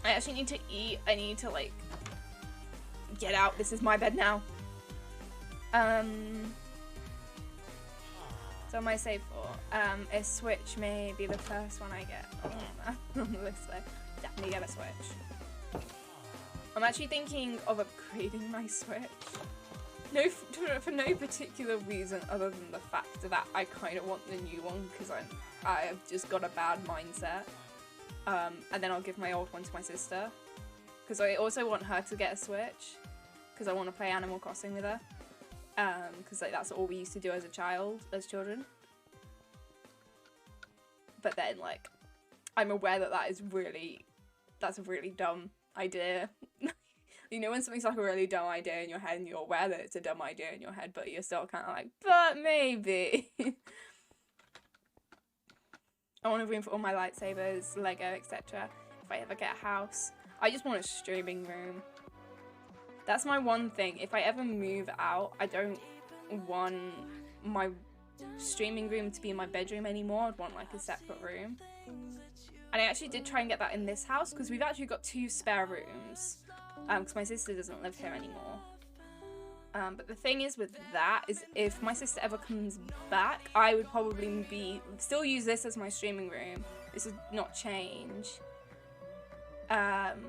I actually need to eat. I need to like get out. This is my bed now. So am I safe for? A Switch may be the first one I get on this way. Definitely get a Switch. I'm actually thinking of upgrading my Switch. No, for no particular reason other than the fact that I kind of want the new one because I've just got a bad mindset. And then I'll give my old one to my sister because I also want her to get a Switch because I want to play Animal Crossing with her. Because like that's all we used to do as children. But then like, I'm aware that that's a really dumb idea. You know when something's like a really dumb idea in your head and you're aware that it's a dumb idea in your head, but you're still kind of like, but maybe. I want a room for all my lightsabers, Lego, etc. If I ever get a house. I just want a streaming room. That's my one thing. If I ever move out, I don't want my streaming room to be in my bedroom anymore. I'd want like a separate room. And I actually did try and get that in this house because we've actually got 2 spare rooms. Because my sister doesn't live here anymore. But the thing is with that is if my sister ever comes back, I would probably still use this as my streaming room. This would not change. And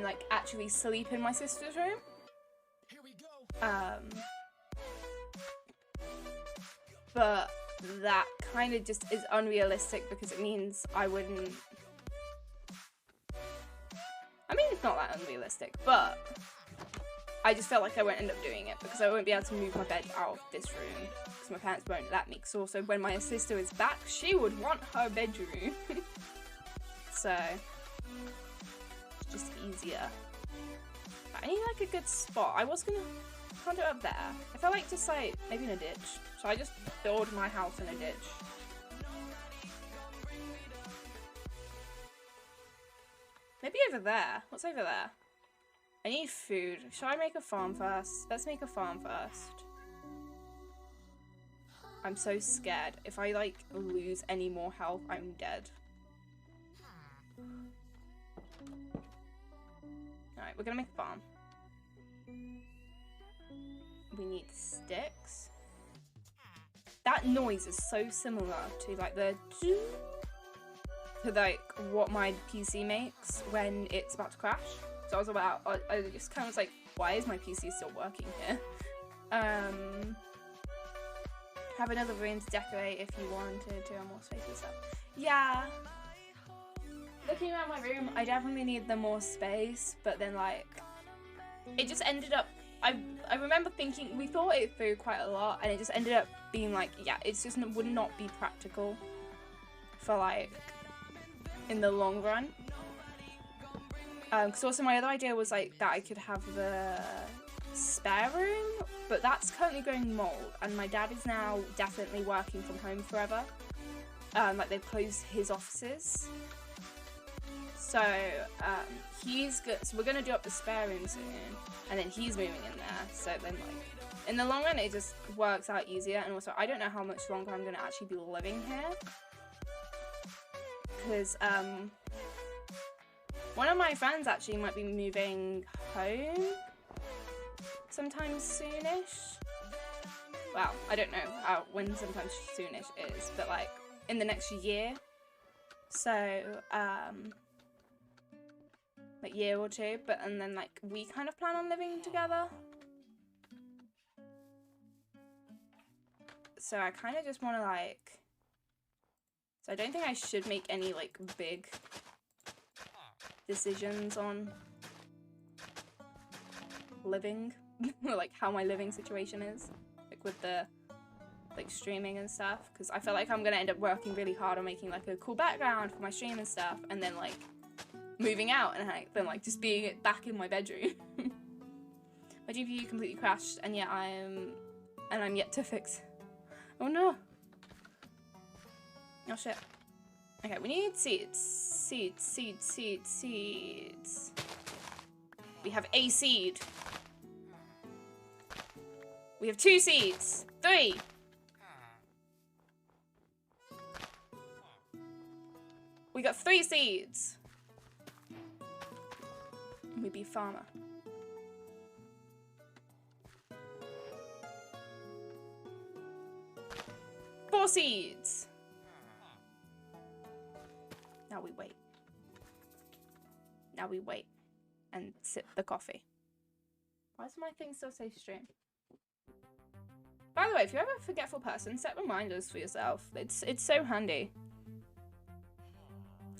like actually sleep in my sister's room. But that kind of just is unrealistic because it means I wouldn't. I mean, not that unrealistic, but I just felt like I won't end up doing it because I won't be able to move my bed out of this room because my parents won't let me. Because also when my sister is back, she would want her bedroom. So it's just easier. I need like a good spot. I was gonna can't do it up there. I felt like just like maybe in a ditch. So I just build my house in a ditch. Maybe over there. What's over there? I need food. Should I make a farm first? Let's make a farm first. I'm so scared. If I like lose any more health, I'm dead. Alright, we're gonna make a farm. We need sticks. That noise is so similar to like the to like what my PC makes when it's about to crash. So I was about, I just kind of was like, why is my PC still working here? Have another room to decorate if you wanted to have more space and stuff. Yeah. Looking around my room, I definitely need the more space, but then like, it just ended up, I remember thinking, we thought it through quite a lot, and it just ended up being like, yeah, it's just would not be practical for like, in the long run. Because also my other idea was like that I could have the spare room, but that's currently going mold, and my dad is now definitely working from home forever. Like they've closed his offices. So he's good. So we're gonna do up the spare room soon, and then he's moving in there. So then like in the long run, it just works out easier. And also I don't know how much longer I'm gonna actually be living here, because one of my friends actually might be moving home sometime soonish. Well, I don't know when sometime soonish is, but like in the next year. So, like year or two, but and then like we kind of plan on living together. So I kind of just want to like, so I don't think I should make any like big decisions on living, like how my living situation is, like with the like streaming and stuff, because I feel like I'm gonna end up working really hard on making like a cool background for my stream and stuff, and then like moving out and then like just being back in my bedroom. My GPU completely crashed, and yet I'm yet to fix. Oh no. Oh shit. Okay, we need seeds. Seeds. We have a seed. We have 2 seeds. 3. We got 3 seeds. We be farmer. Four seeds. Now we wait. Now we wait and sip the coffee. Why does my thing still say stream? By the way, if you're ever a forgetful person, set reminders for yourself. It's so handy.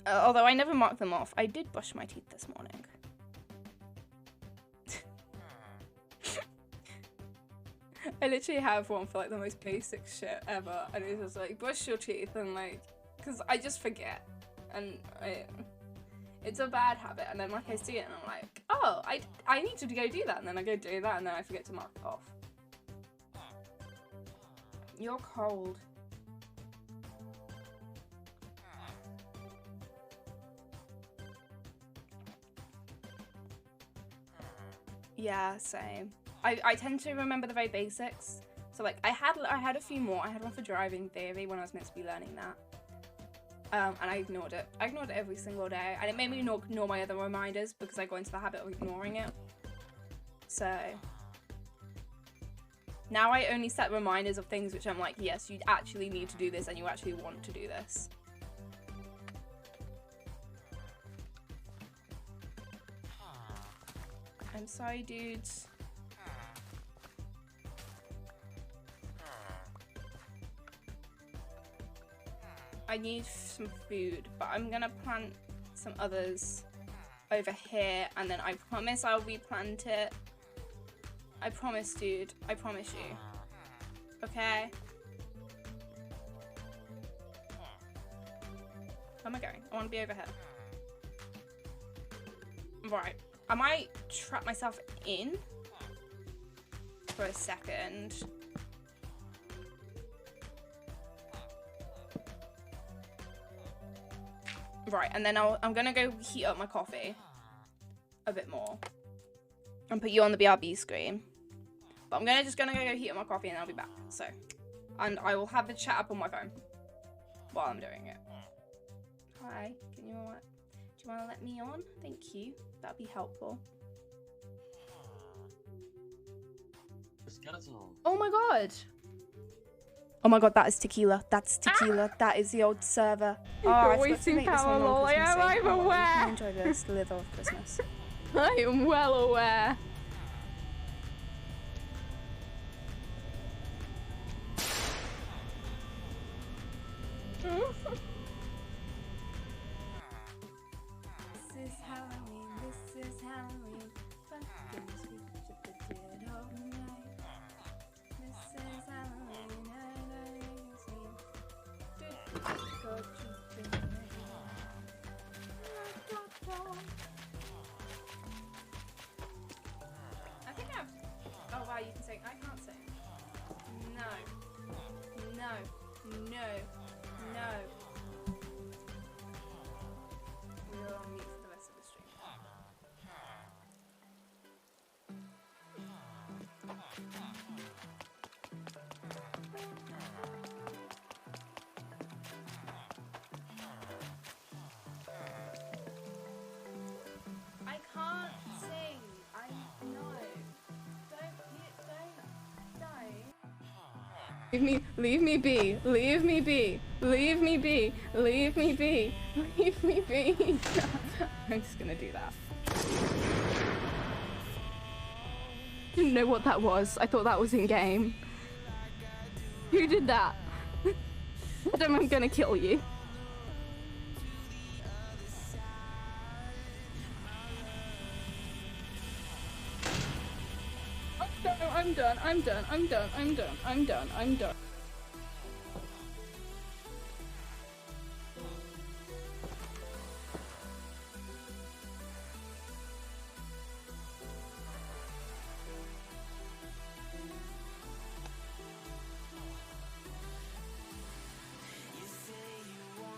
Although I never mark them off. I did brush my teeth this morning. I literally have one for like the most basic shit ever, and it's just like brush your teeth, and like, because I just forget, and it's a bad habit, and then like I see it and I'm like, oh, I need to go do that, and then I go do that, and then I forget to mark it off. You're cold. Yeah, same. I tend to remember the very basics. So like I had a few more. I had one for driving theory when I was meant to be learning that. And I ignored it. I ignored it every single day, and it made me ignore my other reminders because I got into the habit of ignoring it. So now I only set reminders of things which I'm like, yes, you actually need to do this and you actually want to do this. I'm sorry, dudes. I need some food, but I'm gonna plant some others over here, and then I promise I'll replant it. I promise, dude. I promise you. Okay? Where am I going? I want to be over here. Right. I might trap myself in for a second. Right, and then I'm gonna go heat up my coffee a bit more and put you on the BRB screen. But I'm just gonna go heat up my coffee and I'll be back. So, and I will have the chat up on my phone while I'm doing it. Hi, do you want to let me on? Thank you. That'd be helpful. Oh my god. Oh my god, that is tequila. That's tequila. That is the old server. Oh, I forgot to make this one on Christmas Eve. I'm aware. Enjoy the slither of Christmas. I am well aware. This is Halloween. This is Halloween. Pumpkin sweet dead all night. This is Halloween. I think I've... Oh wow, you can sing. I can't sing. No. No. No. No. We're on mute for the rest of the stream. I can't sing. I know. Don't. Leave me be. Leave me be. Leave me be. Leave me be. Leave me be. I'm just gonna do that. Didn't know what that was. I thought that was in game. Who did that? Adam, I'm gonna kill you. I'm done. I'm done. I'm done. I'm done. I'm done. I'm done.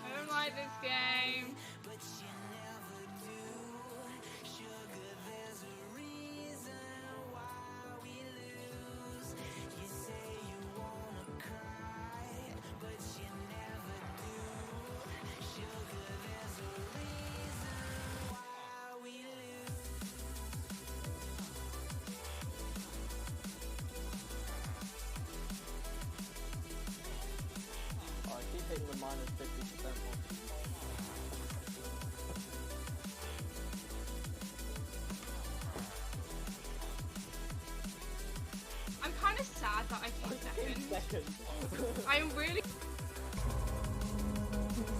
I don't like this game. The minus 50% off. I'm kind of sad that I came second. I'm really...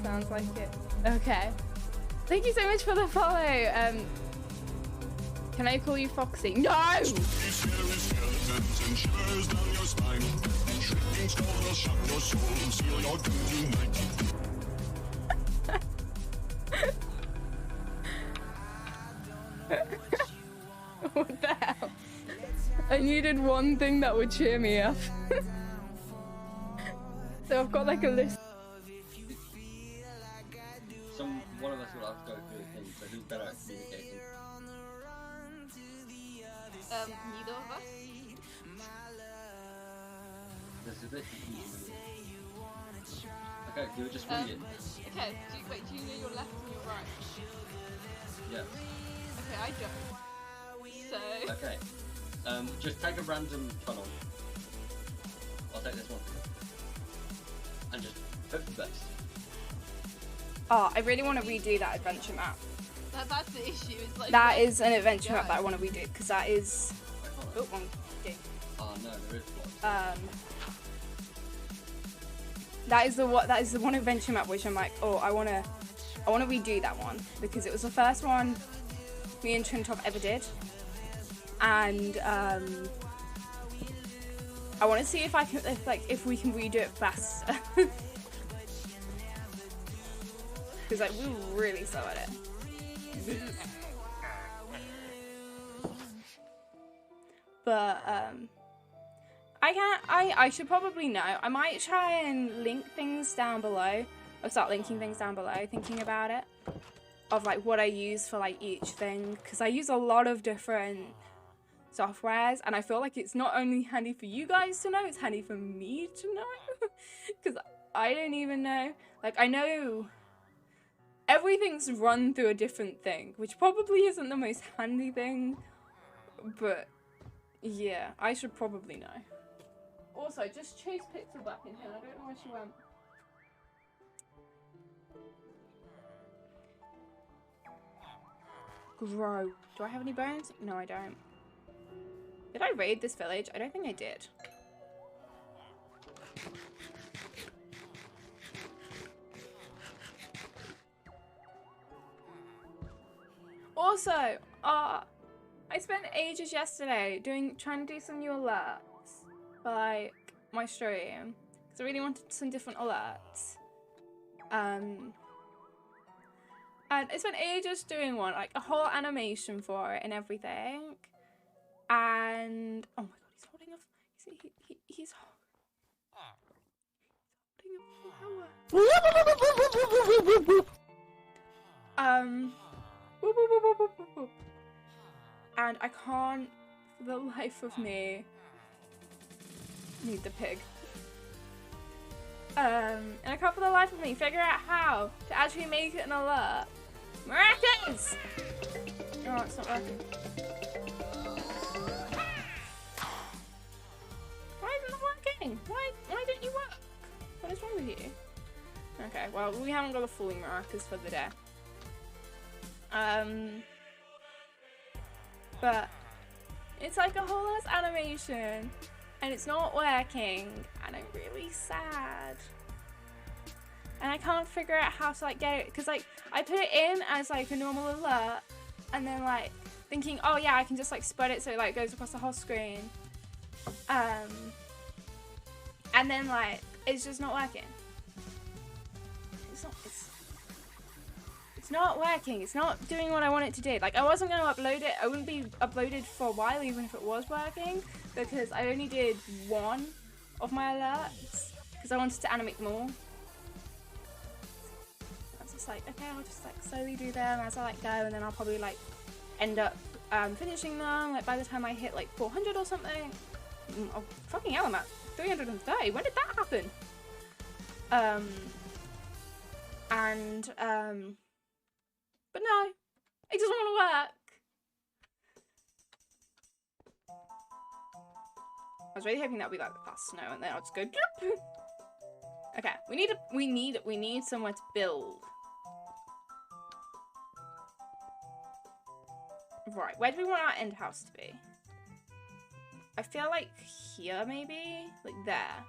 Sounds like it. Okay. Thank you so much for the follow. Can I call you Foxy? No! What the hell? I needed one thing that would cheer me up. So I've got like a list. One of us will have to go through the thing, so who's better at communicating? Neither of us. This is a bit confusing. Okay, do it, just read it. Okay, do you know your left and your right? Yes. Okay, I don't. So... Okay. Just take a random tunnel. I'll take this one. And just hope for the best. Oh, I really want to redo that adventure map. That's the issue. It's like That is an adventure map that I want to redo because that is. Oh, one game. Oh no, there is blocks. That is the one adventure map which I'm like, oh, I wanna redo that one because it was the first one me and Trintop ever did. And I want to see if I can, if we can redo it faster. Because like we were really slow at it. But I should probably know. I might try and link things down below, or start linking things down below, thinking about it, of like what I use for like each thing, because I use a lot of different softwares, and I feel like it's not only handy for you guys to know, it's handy for me to know, because I don't even know. Like, I know everything's run through a different thing, which probably isn't the most handy thing, but yeah, I should probably know. Also, just Chase Pixel back in here. I don't know where she went. Grow. Do I have any bones? No, I don't. Did I raid this village? I don't think I did. Also, I spent ages yesterday trying to do some new alerts for like my stream, because I really wanted some different alerts. And I spent ages doing one, like a whole animation for it and everything. And oh my god, he's holding a he's holding a flower. And I can't, for the life of me, need the pig. And I can't for the life of me figure out how to actually make it an alert. Maracas! Oh, it's not working. Why is it not working? Why don't you work? What is wrong with you? Okay, well, we haven't got the fooling maracas for the day. But it's like a whole ass animation and it's not working and I'm really sad. And I can't figure out how to like get it, because like I put it in as like a normal alert and then like thinking, oh yeah, I can just like spread it so it like goes across the whole screen. And then like it's just not working. It's not working. It's not doing what I want it to do. Like, I wasn't going to upload it. I wouldn't be uploaded for a while even if it was working, because I only did one of my alerts because I wanted to animate them all. I was just like, okay, I'll just like slowly do them as I like go, and then I'll probably like end up finishing them like by the time I hit like 400 or something. Oh, fucking hell, I'm at 330. When did that happen? But no, it doesn't want to work. I was really hoping that would be like the fast snow, and then I'll just go. Okay, we need somewhere to build. Right, where do we want our end house to be? I feel like here, maybe, like there.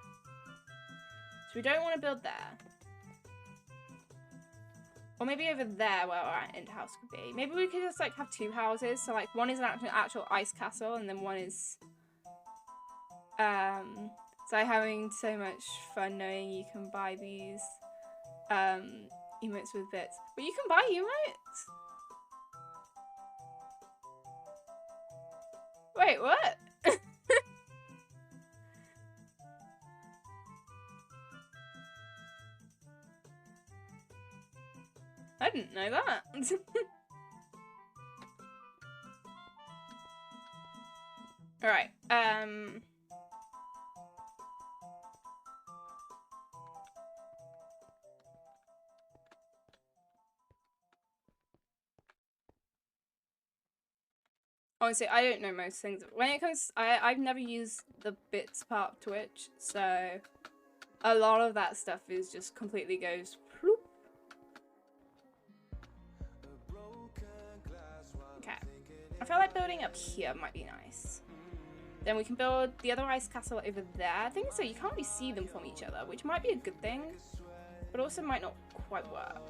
So we don't want to build there. Or maybe over there where our end house could be. Maybe we could just like have two houses. So like one is an actual ice castle and then one is so I'm having so much fun knowing you can buy these emotes with bits. But you can buy emotes? Wait, what? I didn't know that. Alright, honestly, I don't know most things. When it comes, I've never used the bits part of Twitch, so a lot of that stuff is just completely goes floop. Okay, I feel like building up here might be nice. Then we can build the other ice castle over there. I think so you can't really see them from each other, which might be a good thing, but also might not quite work.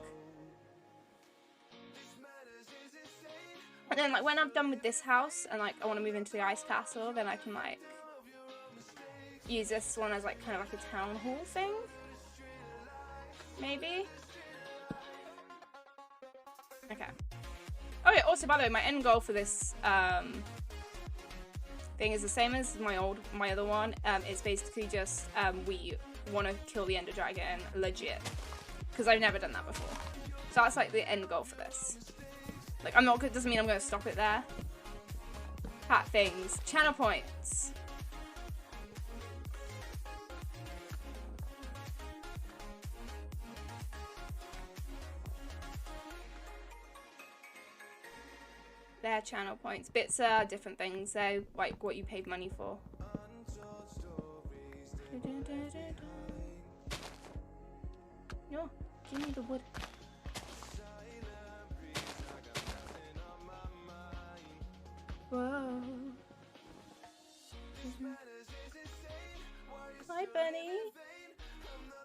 And then like when I'm done with this house and like I want to move into the ice castle, then I can like use this one as like kind of like a town hall thing. Maybe. Okay. Oh yeah, also by the way, my end goal for this thing is the same as my other one. It's basically just we want to kill the Ender Dragon legit. Because I've never done that before. So that's like the end goal for this. Like I'm not good, doesn't mean I'm gonna stop it there. Hat things. Channel points. Their channel points. Bits are different things, though, like what you paid money for. No, give me the wood. Whoa. Hi, bunny.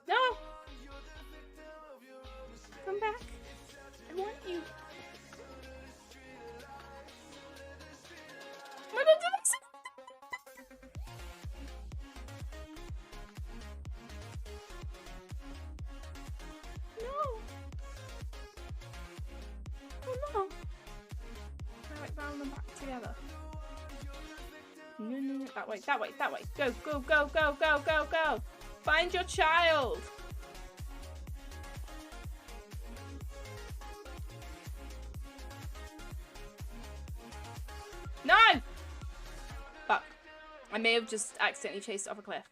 No! Come back. I want you. What did I say? No. Oh no. I like round them back together. No, no, no. That way, that way, that way. Go, go, go, go, go, go, go. Find your child. No! Fuck. I may have just accidentally chased it off a cliff.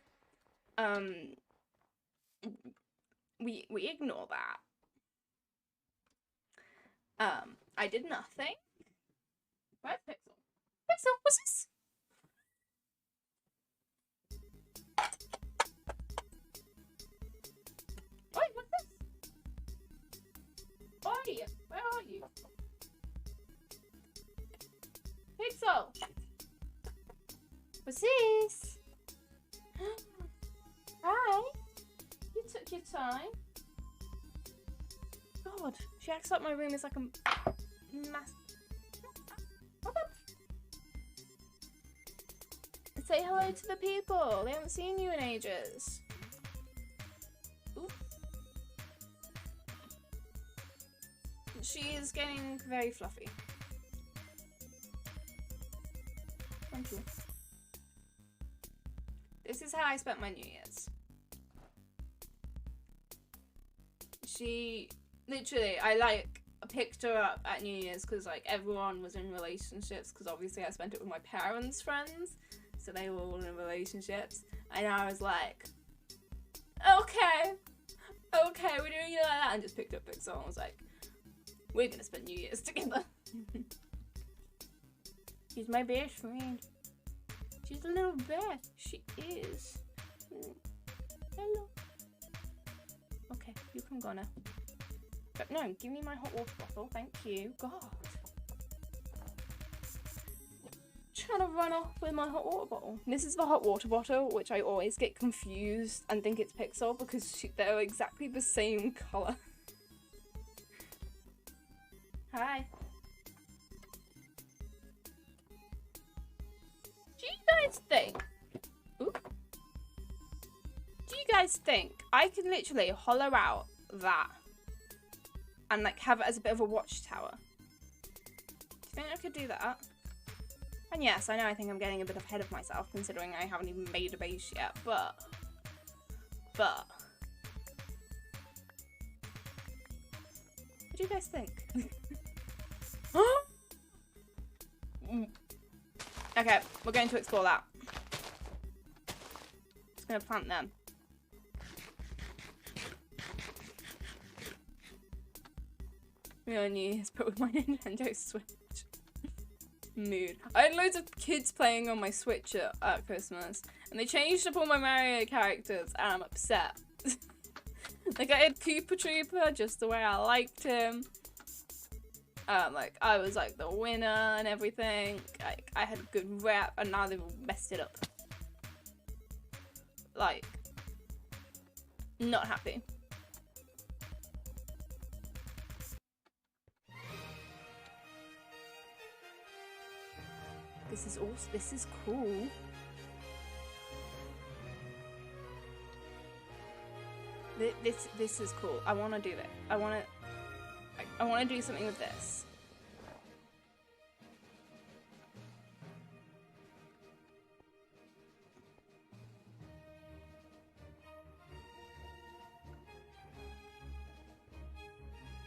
We ignore that. I did nothing. Where's Pixel? Pixel, what's this? Oi, what's this? Oi, where are you? Pixel! What's this? Hi! You took your time. God, she acts like my room is like a mass. What up? Say hello to the people. They haven't seen you in ages. Ooh. She is getting very fluffy. Thank you. This is how I spent my New Year's. She literally, I picked her up at New Year's because like everyone was in relationships because obviously I spent it with my parents' friends, so they were all in relationships, and I was like, okay, we're doing it like that, and just picked up Pixel and was like, we're gonna spend New Year's together. She's my best friend. She's a little bear. She is. Hello. Okay, you can go now. But no, give me my hot water bottle. Thank you. God. Trying to run off with my hot water bottle. This is the hot water bottle, which I always get confused and think it's Pixel because they're exactly the same colour. Hi. Do you guys think? Ooh. Do you guys think I can literally hollow out that and like have it as a bit of a watchtower? Do you think I could do that? And yes, I know I think I'm getting a bit ahead of myself considering I haven't even made a base yet, but what do you guys think? Okay, we're going to explore that. Just gonna plant them. Real New Year's, but with my Nintendo Switch. Mood. I had loads of kids playing on my Switch at Christmas, and they changed up all my Mario characters, and I'm upset. Like, I had Koopa Troopa just the way I liked him. Like, I was, like, the winner and everything. Like, I had a good rep, and now they've all messed it up. Like, not happy. This is awesome. This is cool. This is cool. I want to do that. I want to do something with this.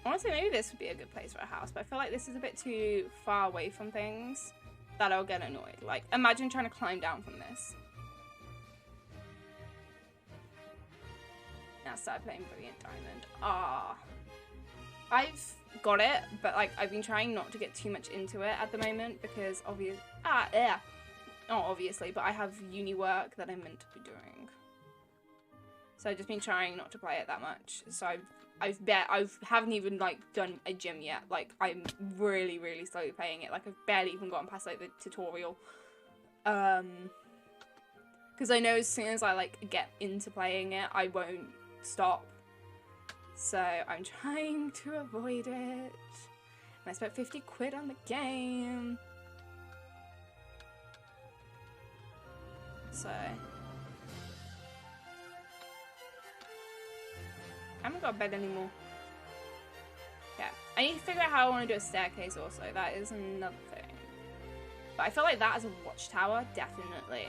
Honestly, maybe this would be a good place for a house, but I feel like this is a bit too far away from things that I'll get annoyed. Like, imagine trying to climb down from this. Now start playing Brilliant Diamond. Ah. I've got it, but like, I've been trying not to get too much into it at the moment because not obviously, but I have uni work that I'm meant to be doing. So I've just been trying not to play it that much. So I haven't even like done a gym yet. Like, I'm really, really slowly playing it. Like, I've barely even gotten past like the tutorial. Because I know as soon as I like get into playing it, I won't stop. So I'm trying to avoid it. And I spent 50 quid on the game. So I haven't got a bed anymore. Yeah, I need to figure out how I want to do a staircase also. That is another thing. But I feel like that as a watchtower definitely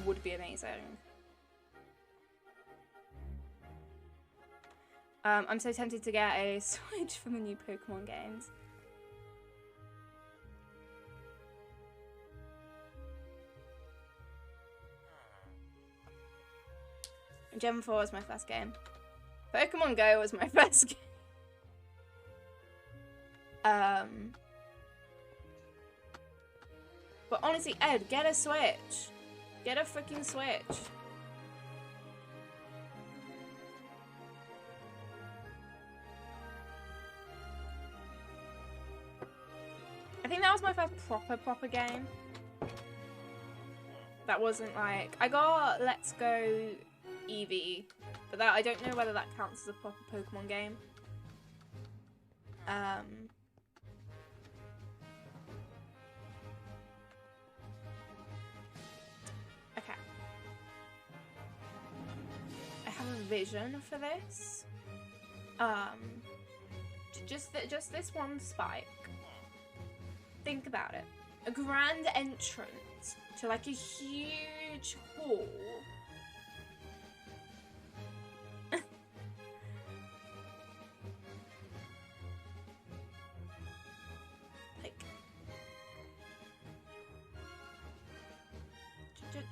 would be amazing. I'm so tempted to get a Switch for the new Pokemon games. Gen 4 was my first game. Pokemon Go was my first game. But honestly, Ed, get a Switch. Get a freaking Switch. I think that was my first proper game. That wasn't like... I got Let's Go Eevee, but that I don't know whether that counts as a proper Pokemon game. Okay. I have a vision for this. Just this one spike. Think about it. A grand entrance to like a huge hall.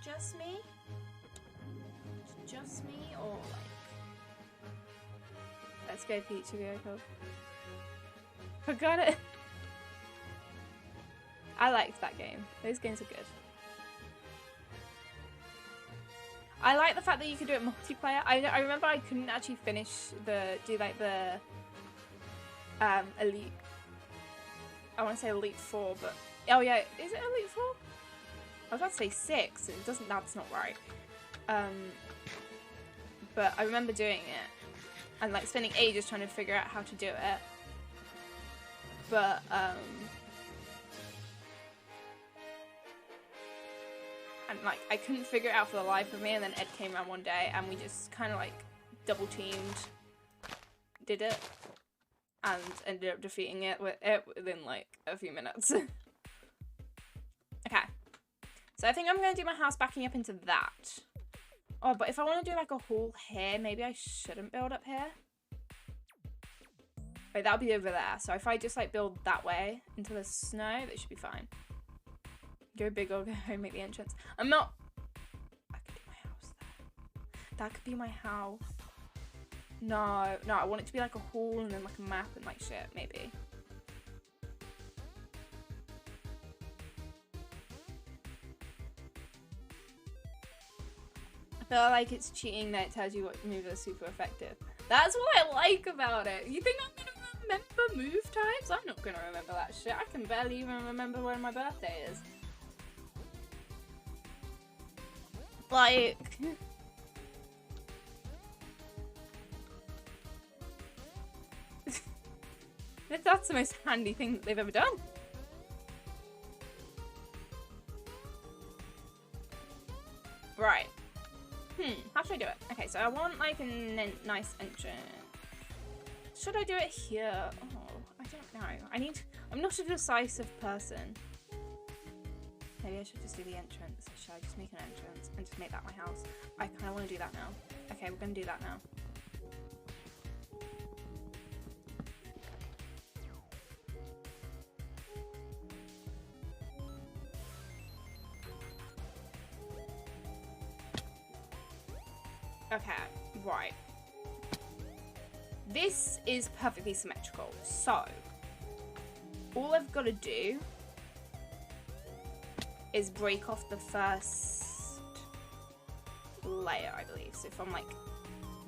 Just me? Just me, or like... Let's go Pizza Go. Forgot it. I liked that game. Those games are good. I like the fact that you could do it multiplayer. I remember I couldn't actually do the Elite. I want to say Elite 4, but oh yeah, is it Elite 4? I was about to say 6. It doesn't. That's not right. But I remember doing it and like spending ages trying to figure out how to do it. But and like I couldn't figure it out for the life of me. And then Ed came around one day and we just kind of like double teamed, did it, and ended up defeating it within like a few minutes. Okay. So I think I'm going to do my house backing up into that. Oh, but if I want to do like a hall here, maybe I shouldn't build up here. Wait, that'll be over there. So if I just like build that way into the snow, that should be fine. Go big or go home, make the entrance. I'm not... I could do my house there. That could be my house. No, I want it to be like a hall and then like a map and like shit, maybe. I feel like it's cheating that it tells you what moves are super effective. That's what I like about it. You think I'm gonna remember move types? I'm not gonna remember that shit. I can barely even remember when my birthday is. Like... That's the most handy thing that they've ever done. Right. How should I do it? Okay, so I want like a nice entrance. Should I do it here? Oh, I don't know. I'm not a decisive person. Maybe I should just do the entrance. Should I just make an entrance and just make that my house? I kind of want to do that now. Okay, we're going to do that now. Okay, right. This is perfectly symmetrical. So, all I've got to do is break off the first layer, I believe. So if I'm like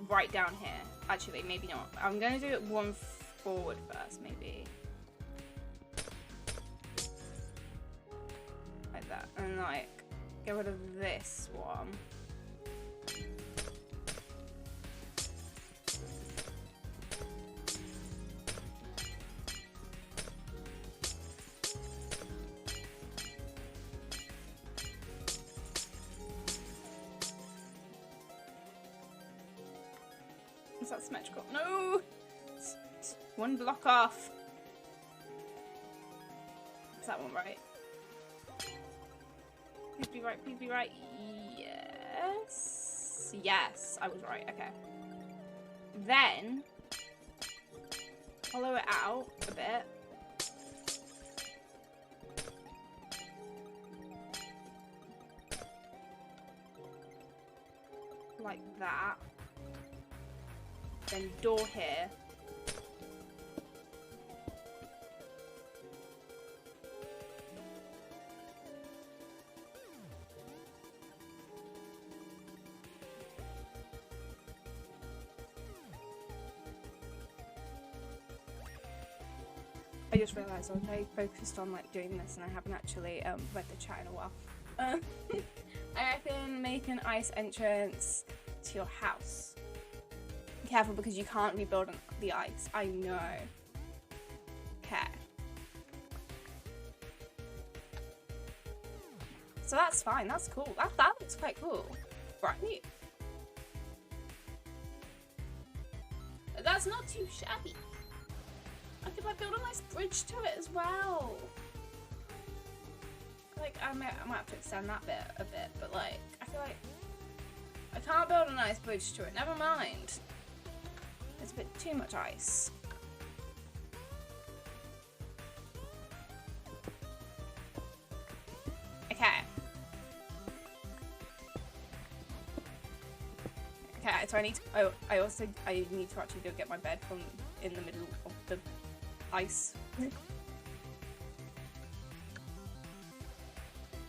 right down here, actually maybe not. I'm gonna do it one forward first, maybe. Like that, and like get rid of this one. Is that symmetrical? No! It's one block off. Is that one right? Please be right, please be right. Yes. Yes, I was right, okay. Then, hollow it out a bit. Like that. Then door here. I just realised I was very focused on like doing this and I haven't actually read the chat in a while. I reckon make an ice entrance to your house. Careful because you can't rebuild the ice. I know. Okay. So that's fine. That's cool. That looks quite cool. Right. That's not too shabby. I could like build a nice bridge to it as well. Like I might have to extend that bit a bit, but like I feel like I can't build a nice bridge to it. Never mind. It's a bit too much ice. Okay. Okay, so I need to, I need to actually go get my bed from in the middle of the ice.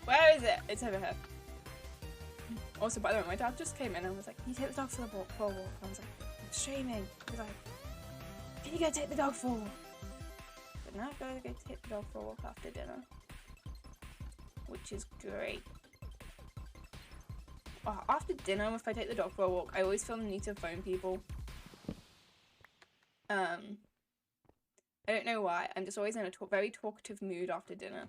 Where is it? It's over here. Also, by the way, my dad just came in and was like, "Can you take the dog for a walk?" And I was like, "I'm streaming." He was like, "Can you go take the dog for a walk?" But now I've got to go take the dog for a walk after dinner, which is great. Oh, after dinner, if I take the dog for a walk, I always feel the need to phone people. I don't know why. I'm just always in a very talkative mood after dinner.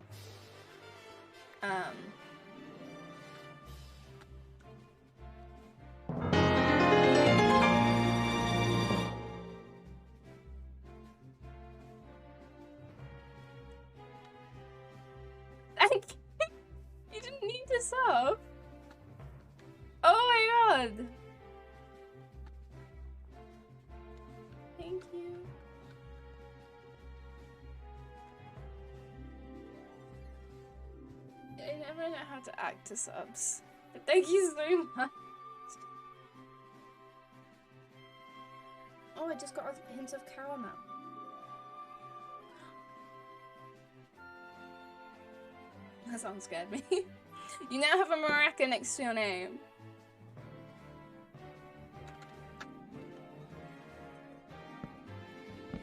Thank you. You didn't need to sub. Oh my god. Thank you. I never know how to act to subs. But thank you so much. Oh, I just got a hint of caramel. That sound scared me. You now have a maraca next to your name.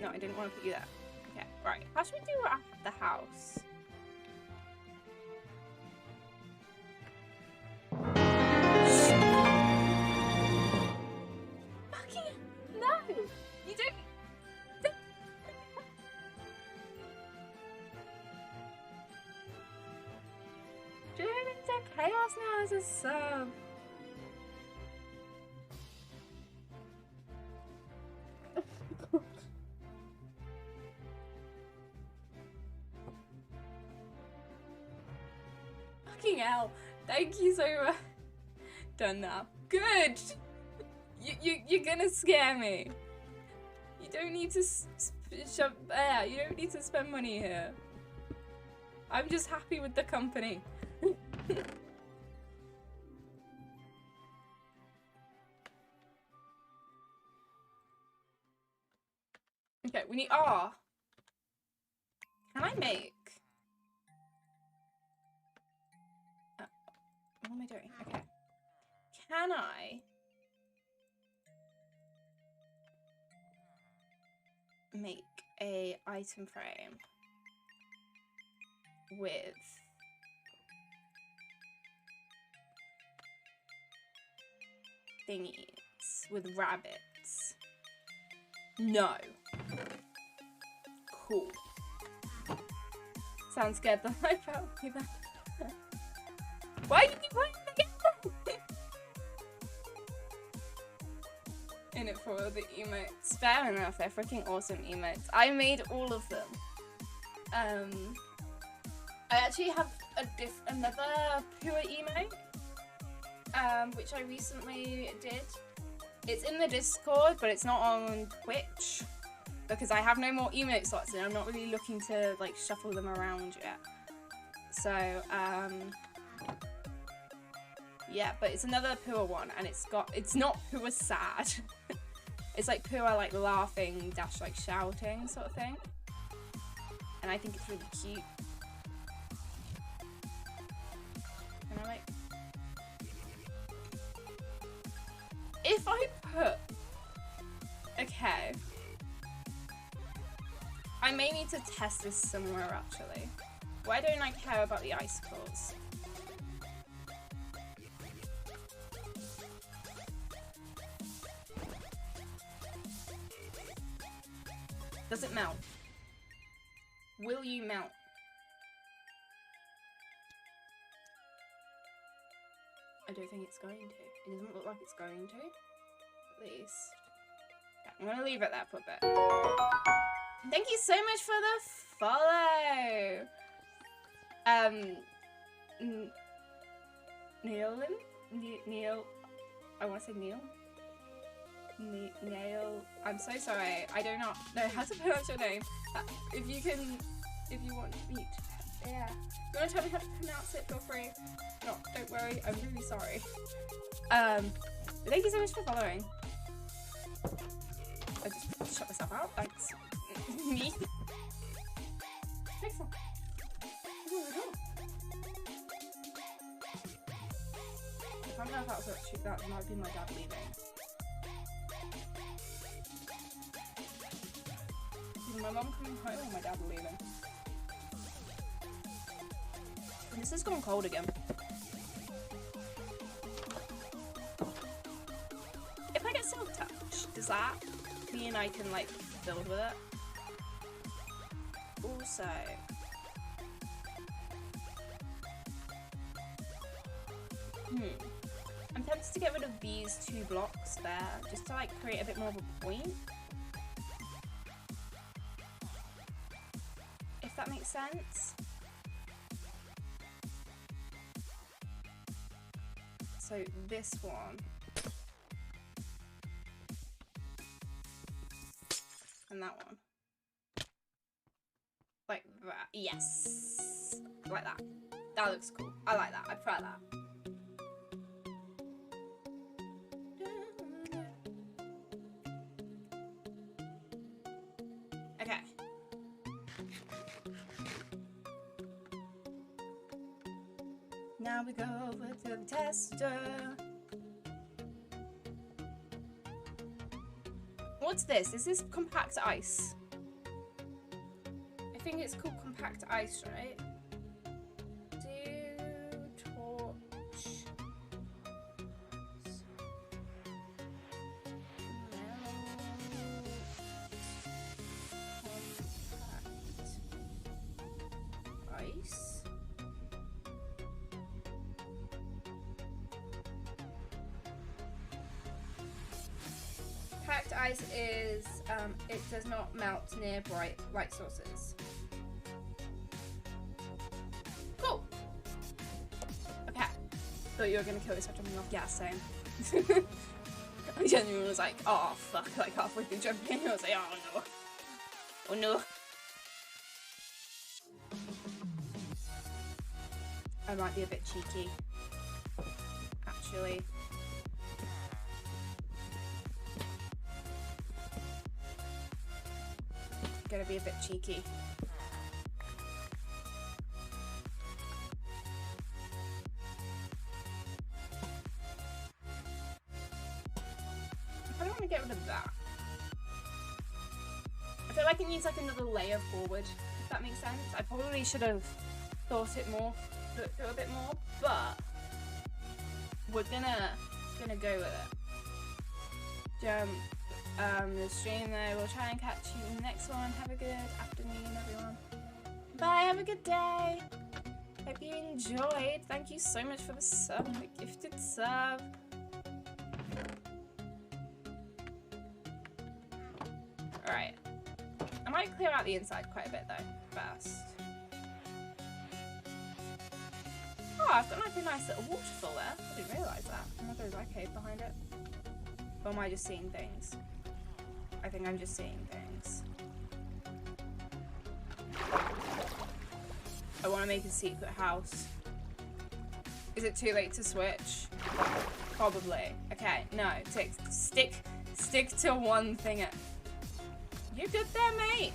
No, I didn't want to put you there. Okay, right. How should we do at the house? Fucking no! You don't. Join into chaos now as a sub. Fucking hell. Thank you so much. Done now. Good. You're gonna scare me. You don't need to you don't need to spend money here. I'm just happy with the company. Okay, we need can I make what am I doing? Okay. Can I make a item frame with thingies, with rabbits? No. Cool. Sounds scared the life out of me then. Why did you put it again? In it for the emotes. Fair enough, they're freaking awesome emotes. I made all of them. I actually have another pure emote, which I recently did. It's in the Discord, but it's not on Twitch because I have no more emote slots and I'm not really looking to like shuffle them around yet. So, yeah, but it's another pure one and it's not pure sad. It's like pure like laughing dash like shouting sort of thing. And I think it's really cute. Can I like... If I put... Okay. I may need to test this somewhere actually. Why don't I care about the icicles? Does it melt? Will you melt? I don't think it's going to. It doesn't look like it's going to. At least. Okay, I'm gonna leave it there for a bit. Thank you so much for the follow! Neil, I want to say Neil. Neil, I'm so sorry. I do not know how to pronounce your name. If you want me to, yeah. If you want to tell me how to pronounce it, feel free. No, don't worry. I'm really sorry. Thank you so much for following. I just shut myself out. Thanks. Me. Next one. If I'm gonna have that might be my dad leaving. Is my mum coming home or my dad leaving? This has gone cold again. If I get Silk Touch, does that mean I can like build with it? Also, I'm tempted to get rid of these 2 blocks there, just to like create a bit more of a point. If that makes sense. So this one. And that one. Like that. Yes. Like that. That looks cool. I like that. I prefer that. Okay. Now we go over to the tester. What's this? Is this compact ice? I think it's called compact ice, right? Torch. Compact ice. Compact ice is it does not melt near bright light sources. Cool. thought you were gonna kill yourself jumping off. Yeah, same. I genuinely was like, oh fuck, like halfway through jumping, I was like, oh no. Oh no. I might be a bit cheeky. Actually. Gonna be a bit cheeky. I don't want to get rid of that. I feel like it needs like another layer forward, if that makes sense. I probably should have thought it more, thought through a bit more, but we're gonna go with it. The stream though, we'll try and catch you in the next one. Have a good afternoon, everyone. Bye, have a good day. Hope you enjoyed. Thank you so much for the sub, the gifted sub. Alright. I might clear out the inside quite a bit though, first. Oh, I've got like a nice little waterfall there. I didn't realise that. I wonder if there's a cave behind it. Or am I just seeing things? I think I'm just seeing things. I want to make a secret house. Is it too late to switch? Probably. Okay, no. Stick to one thing. You're good there, mate.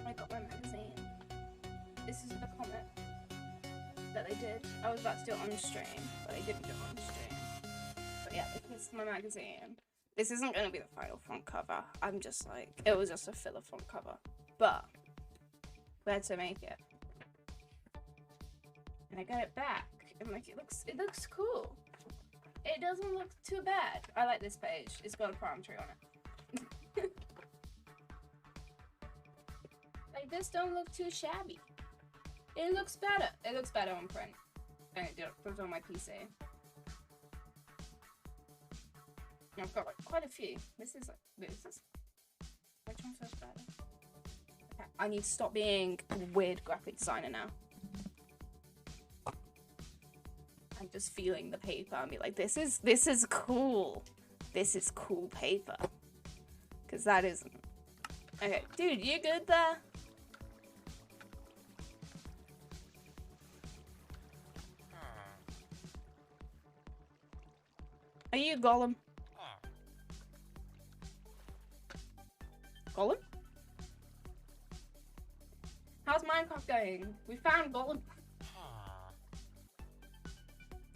I got my magazine. This is the comic that I did. I was about to do it on stream, but I didn't do it on stream. But yeah, this is my magazine. This isn't going to be the final front cover. I'm just like, it was just a filler front cover. But, we had to make it. And I got it back. And like, it looks cool. It doesn't look too bad. I like this page. It's got a palm tree on it. Like, this don't look too shabby. It looks better. It looks better on print. And it was on my PC. I've got like quite a few. This is which one feels better? Okay, I need to stop being a weird graphic designer now. I'm just feeling the paper and be like, this is cool. This is cool paper. Cause that isn't. Okay, dude, you good there? Are you Gollum? Gollum? How's Minecraft going? We found Gollum.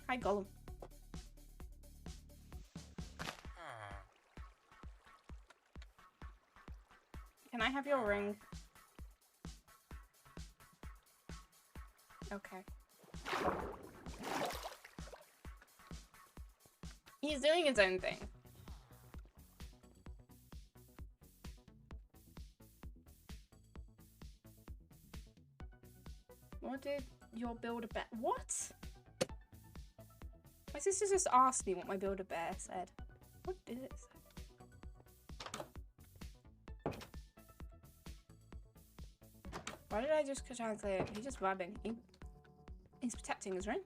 Hi, Gollum. Can I have your ring? Okay. He's doing his own thing. What did your Build-A-Bear... What? My sister just asked me what my Build-A-Bear said. What did it say? Why did I just translate it? He's just vibing. He's protecting his ring.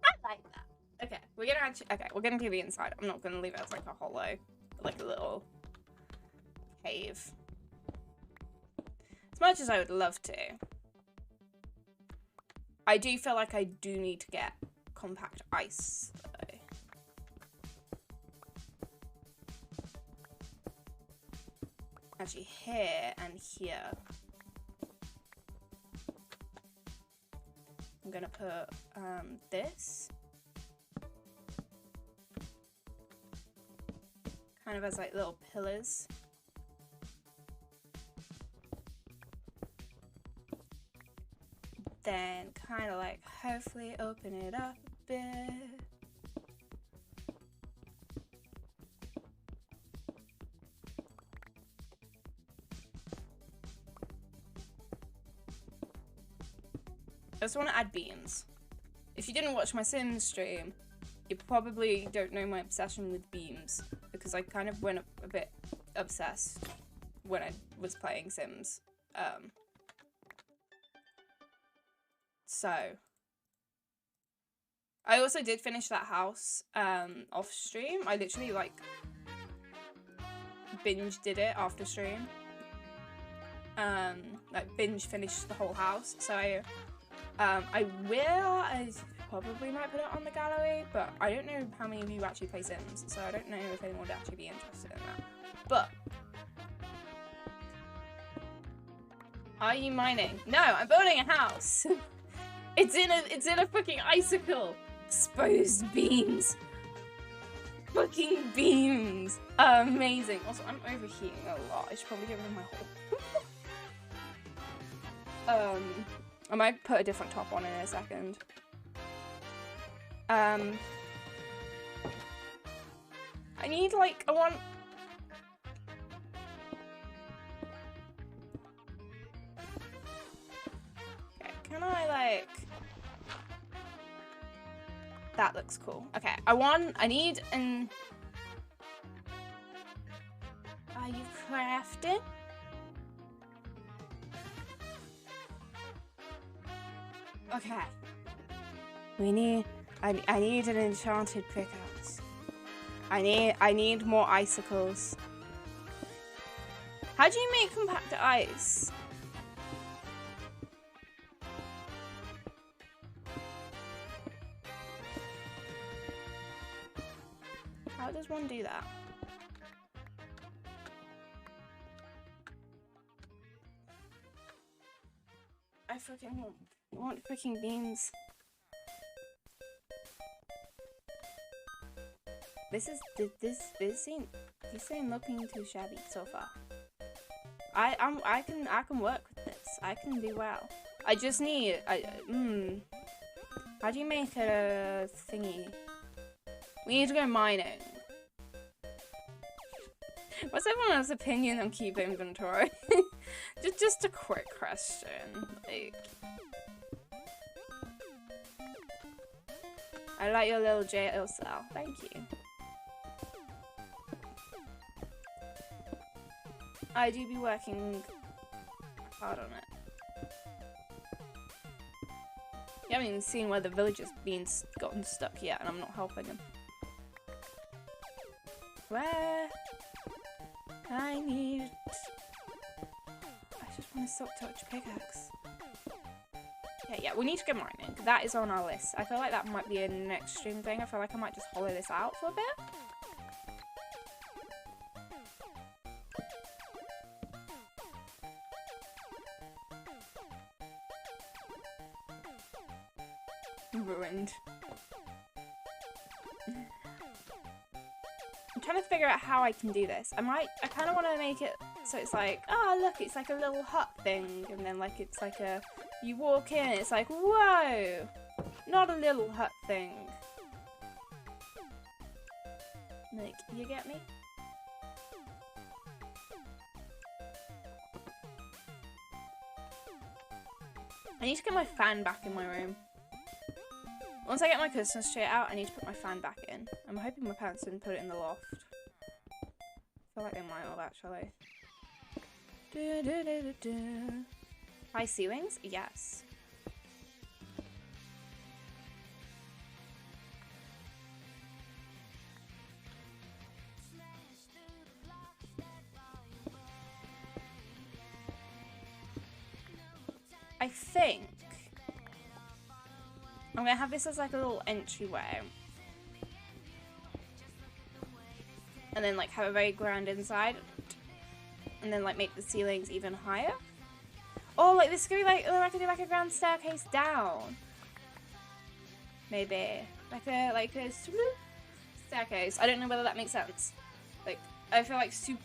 I like that. Okay, we're gonna actually. Okay, we're gonna do the inside. I'm not gonna leave it as like a hollow, like a little cave. As much as I would love to, I do feel like I do need to get compact ice though. Actually, here and here. I'm gonna put this kind of as like little pillars. Then kind of like hopefully open it up a bit. I just want to add beams. If you didn't watch my Sims stream, you probably don't know my obsession with beams, because I kind of went a bit obsessed when I was playing Sims. So I also did finish that house off stream. I literally like binge did it after stream. Like binge finished the whole house. So I probably might put it on the gallery, but I don't know how many of you actually play Sims, so I don't know if anyone would actually be interested in that. But are you mining? No, I'm building a house. It's in a fucking icicle. Exposed beams. Fucking beams. Amazing. Also, I'm overheating a lot. I should probably get rid of my whole. I might put a different top on in a second. I need like I want. Okay, can I like? That looks cool. Okay, I need an. Are you crafting? Okay. We need. I need an enchanted pickaxe. I need more icicles. How do you make compact ice? How does one do that? I freaking want freaking beans. This ain't looking too shabby so far. I can work with this. I can do well. I just need how do you make a thingy? We need to go mining. What's everyone's opinion on keep inventory? just a quick question. Like, I like your little jail cell. Thank you. I do be working hard on it. You haven't even seen where the villager's gotten stuck yet, and I'm not helping him. Where? I just want a silk touch pickaxe. Yeah, we need to go mining. That is on our list. I feel like that might be a next stream thing. I feel like I might just hollow this out for a bit. Ruined. I'm trying to figure out how I can do this. I kind of want to make it so it's like, oh look, it's like a little hut thing, and then like it's like a, you walk in, it's like, whoa, not a little hut thing. Like, you get me? I need to get my fan back in my room. Once I get my Christmas tree out, I need to put my fan back in. I'm hoping my parents didn't put it in the loft. I feel like they might have, actually. High ceilings? Yes. I think I'm gonna have this as like a little entryway. And then like have a very grand inside. And then like make the ceilings even higher. Or like this could be like, oh, I could do like a grand staircase down. Maybe. Like a swoop staircase. I don't know whether that makes sense. Like, I feel like swoop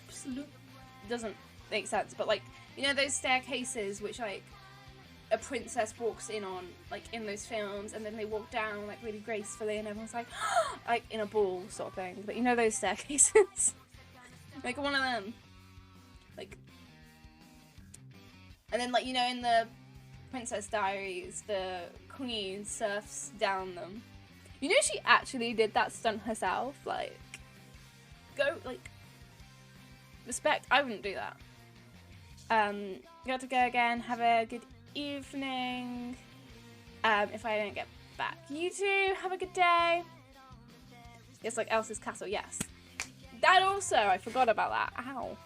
doesn't make sense. But like, you know those staircases which like a princess walks in on, like in those films, and then they walk down like really gracefully and everyone's like, like in a ball sort of thing. But you know those staircases? Like one of them. Like, and then like, you know, in the Princess Diaries, the queen surfs down them. You know she actually did that stunt herself? Like, go, like, respect. I wouldn't do that. Got to go again. Have a good evening. If I don't get back. You too. Have a good day. It's like Elsa's castle. Yes. That also, I forgot about that. Ow.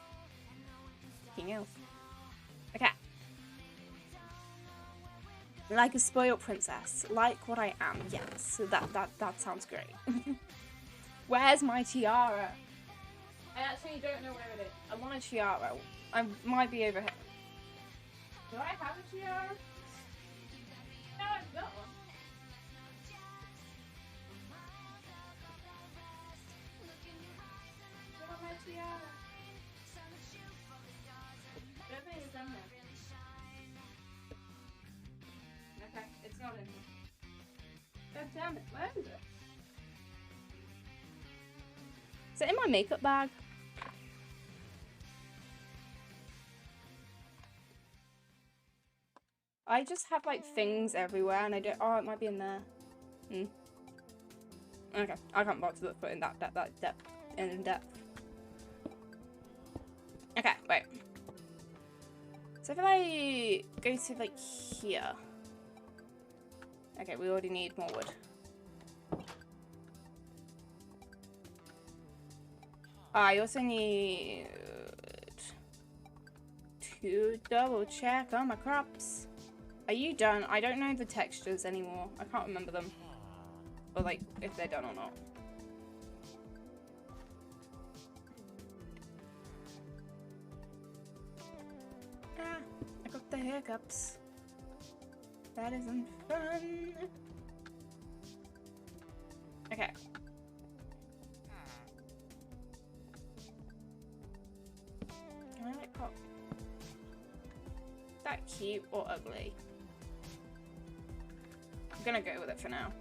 Fucking else. Okay. Like a spoiled princess. Like what I am. Yes. That sounds great. Where's my tiara? I actually don't know where it is. I want a tiara. I might be over here. Do I have a tiara? No, I've got one. I want my tiara. I don't think it's in here. Okay, it's not in here. God damn it, where is it? Is it in my makeup bag? I just have like things everywhere and I don't. Oh, it might be in there. Okay, I can't bother to look for it in that depth. In depth. Okay, wait. So if I go to like here. Okay, we already need more wood. I also need to double check on my crops. Are you done? I don't know the textures anymore. I can't remember them. Or like, if they're done or not. Ah, I got the hiccups. That isn't fun. Okay. Can I like pop? Is that cute or ugly? I'm gonna go with it for now.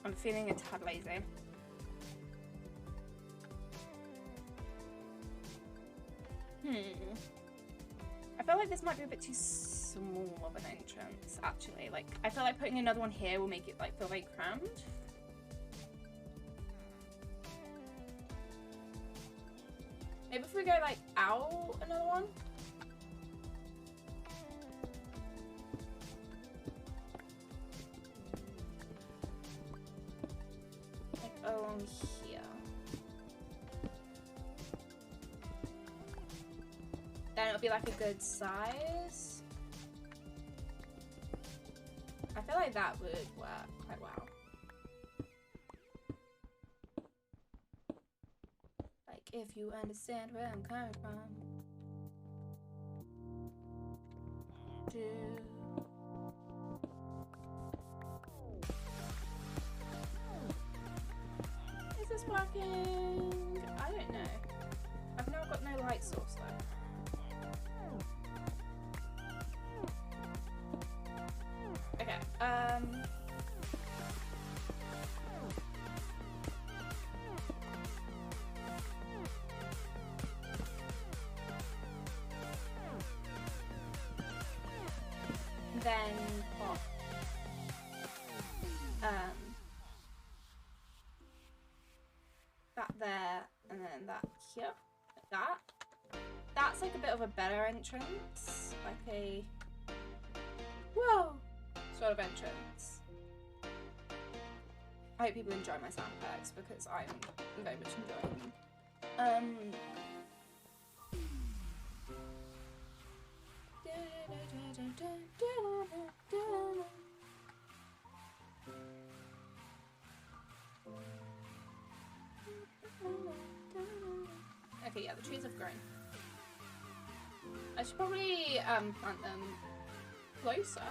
I'm feeling a tad lazy. I feel like this might be a bit too small of an entrance, actually. Like, I feel like putting another one here will make it like feel very crammed. Maybe if we go like out another one. Like along here. Then it'll be like a good size. I feel like that would work quite well. Like, if you understand where I'm coming from. Is this working? I don't know. I've now got no light source though. Okay, then pop That there, and then that here. Like that. That's like a bit of a better entrance. Like a... Whoa! Sort of entrance. I hope people enjoy my sound effects because I'm very much enjoying them. Okay, yeah, the trees have grown. I should probably plant them closer.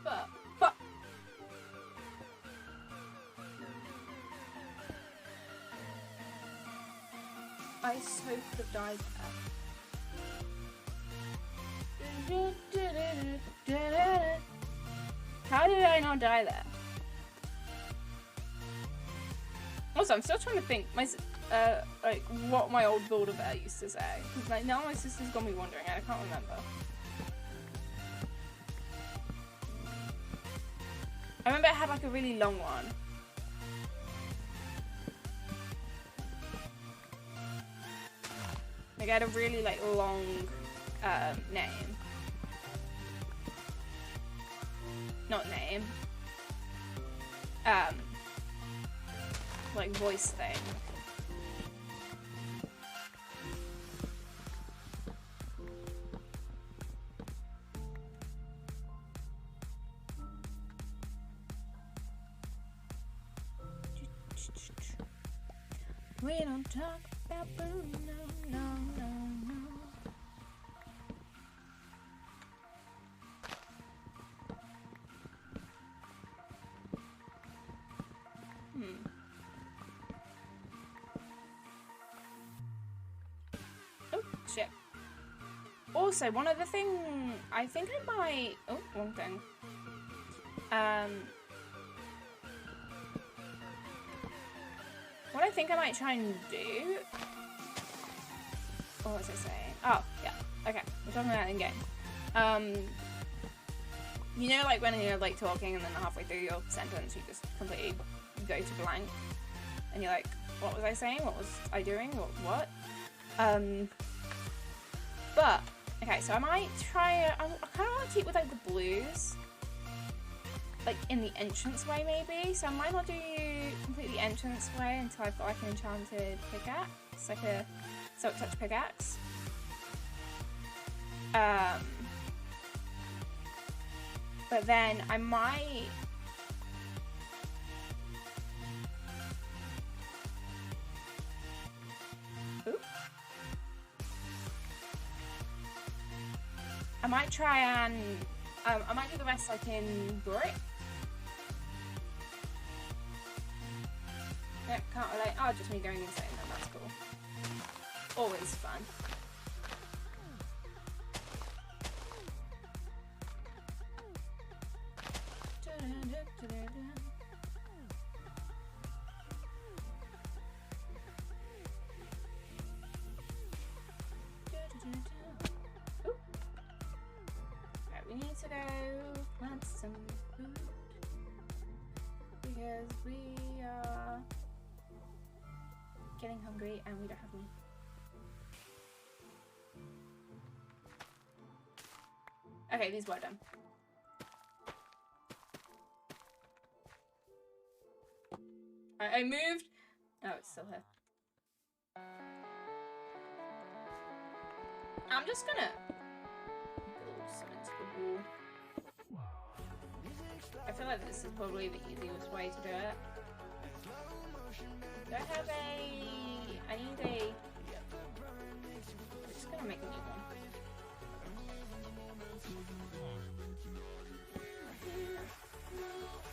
But I so could have died there. How did I not die there? Also, I'm still trying to think like what my old Build-A-Bear used to say. Like now my sister's got me wondering. I can't remember. I remember it had like a really long one. Like I had a really like long name. Not name. Like voice thing. We don't talk about Bruno, no. Oh, shit. Also, one other thing, I think I might... Oh, wrong thing. What I think I might try and do... What was I saying? Oh, yeah. Okay, we're talking about in-game. You know, like, when you're, like, talking and then halfway through your sentence you just completely go to blank. And you're like, what was I saying? What was I doing? What? But, okay, so I might try... I kind of want to keep with, like, the blues. Like, in the entranceway, maybe? So I might not do completely entranceway until I've got, like, an enchanted pickaxe. Like a silk touch pickaxe. But then I might... Ooh. I might try and... I might do the rest like in brick. Yep, can't relate. Oh, just me going insane then, that's cool. Always fun. We need to go plant some food because we are getting hungry and we don't have any. Okay, these were done. I moved. Oh, it's still here. I'm just gonna build some into the wall. I feel like this is probably the easiest way to do it. Do I have a... I need a... I'm just gonna make a new one.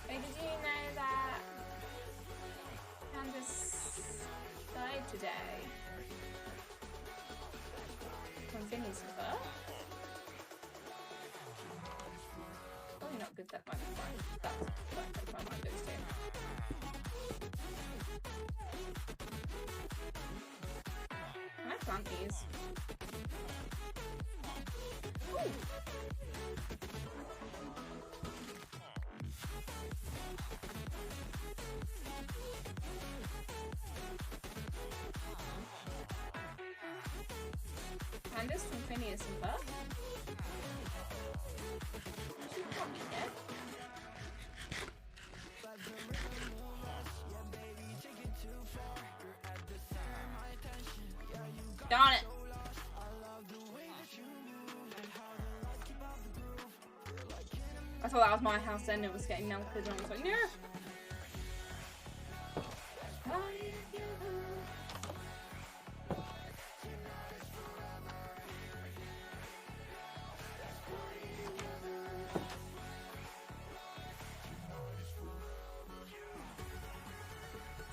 Hey, did you know that Candace died today? From Vinny's birth? Probably not good that my mind. That's what my mind goes to. Can I plant these? Ooh. Candace from Phineas and Ferb? She can't be dead. Darn it! I thought that was my house then, it was getting melted and I was like, no!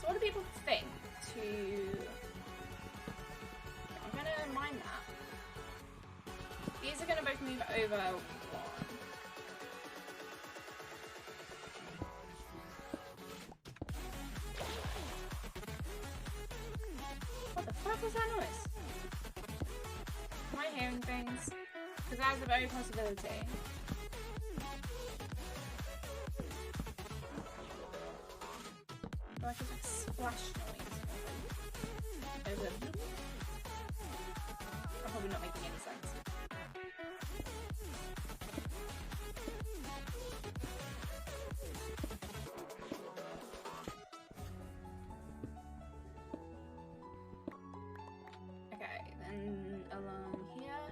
So what do people think to... I'm gonna mind that. These are gonna both move over one. What the fuck was that noise? Am I hearing things? Because that's a very possibility. Like it's a splash noise. Over the... I'm probably not making any sense. Okay, then along here.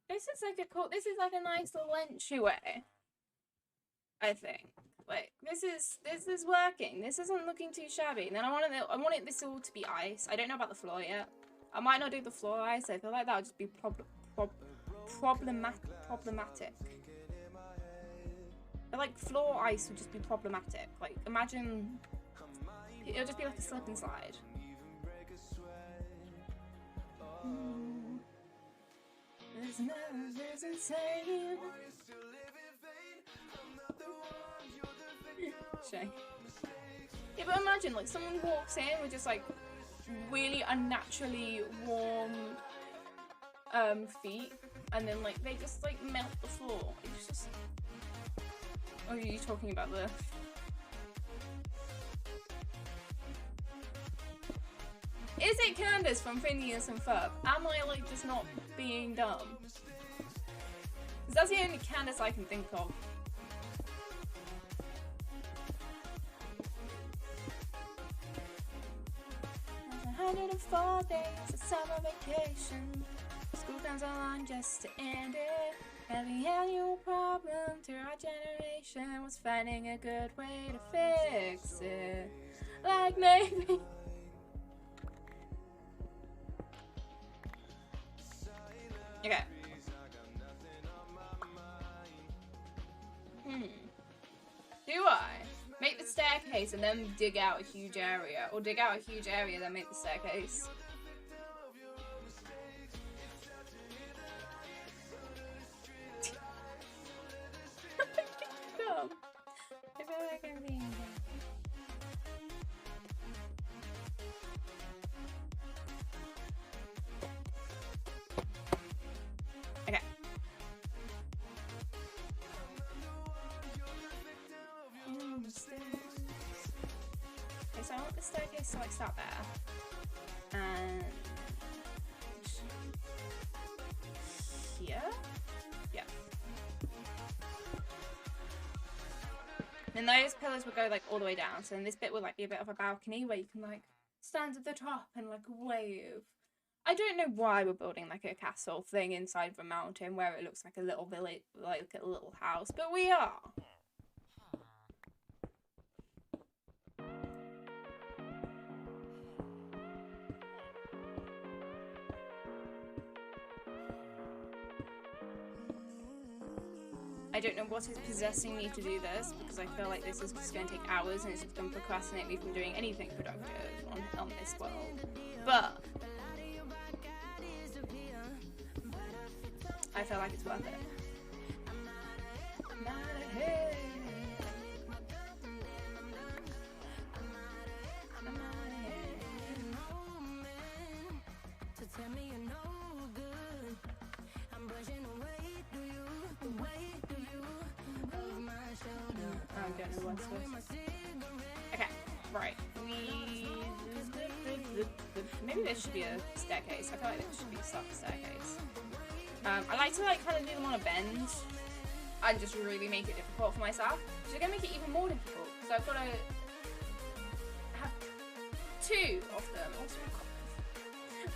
This is like a cool, this is like a nice little entryway. I think. Like this is working. This isn't looking too shabby. And then I wanted this all to be ice. I don't know about the floor yet. I might not do the floor ice. I feel like that would just be problematic. But like floor ice would just be problematic. Like imagine it'll just be like a slip and slide. This is insane. Shay. Yeah, but imagine like someone walks in with just like really unnaturally warm feet, and then like they just like melt the floor. It's just. Oh, are you talking about the? Is it Candace from Phineas and Ferb? Am I like just not being dumb? Because that's the only Candace I can think of. There's 104 days of summer vacation. School comes along just to end it. Every annual problem through our generation was finding a good way to fix it. Like maybe. Okay. Do I make the staircase and then dig out a huge area? Or dig out a huge area then make the staircase? Dumb. I feel like I'm being dumb. Okay. Okay, so I want the staircase to like start there. And here? Yeah. And those pillars would go like all the way down. So then this bit would like be a bit of a balcony where you can like stand at the top and like wave. I don't know why we're building like a castle thing inside of a mountain where it looks like a little village, like a little house, but we are. I don't know what is possessing me to do this, because I feel like this is just going to take hours and it's just going to procrastinate me from doing anything productive on this world. But I feel like it's worth it. don't know the words to this. Okay, right. Maybe there should be a staircase. I feel like there should be a staircase. I like to like kind of do them on a bend and just really make it difficult for myself. So I'm gonna make it even more difficult. So I've got to have 2 of them. Also,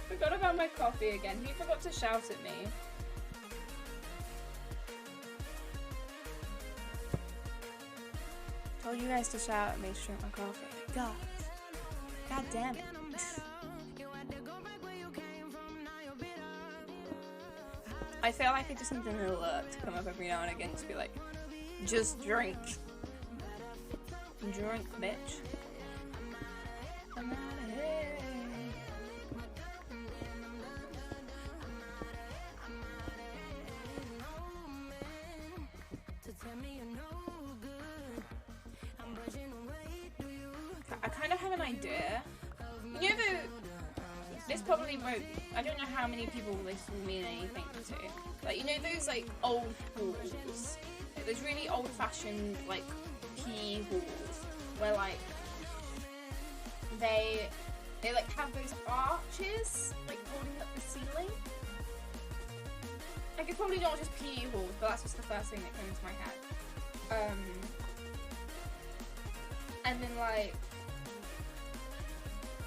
forgot about my coffee again. He forgot to shout at me. Told you guys to shout at me to drink my coffee. God. God damn it. I feel like I just need an alert to come up every now and again to be like, just drink. Drink, bitch. I'm outta here. I kind of have an idea. You know, this probably won't. I don't know how many people this will mean anything to. Like, you know those like old halls, like, those really old-fashioned like PE halls where like they like have those arches like holding up the ceiling. Like, it's probably not just PE halls, but that's just the first thing that came into my head. And then like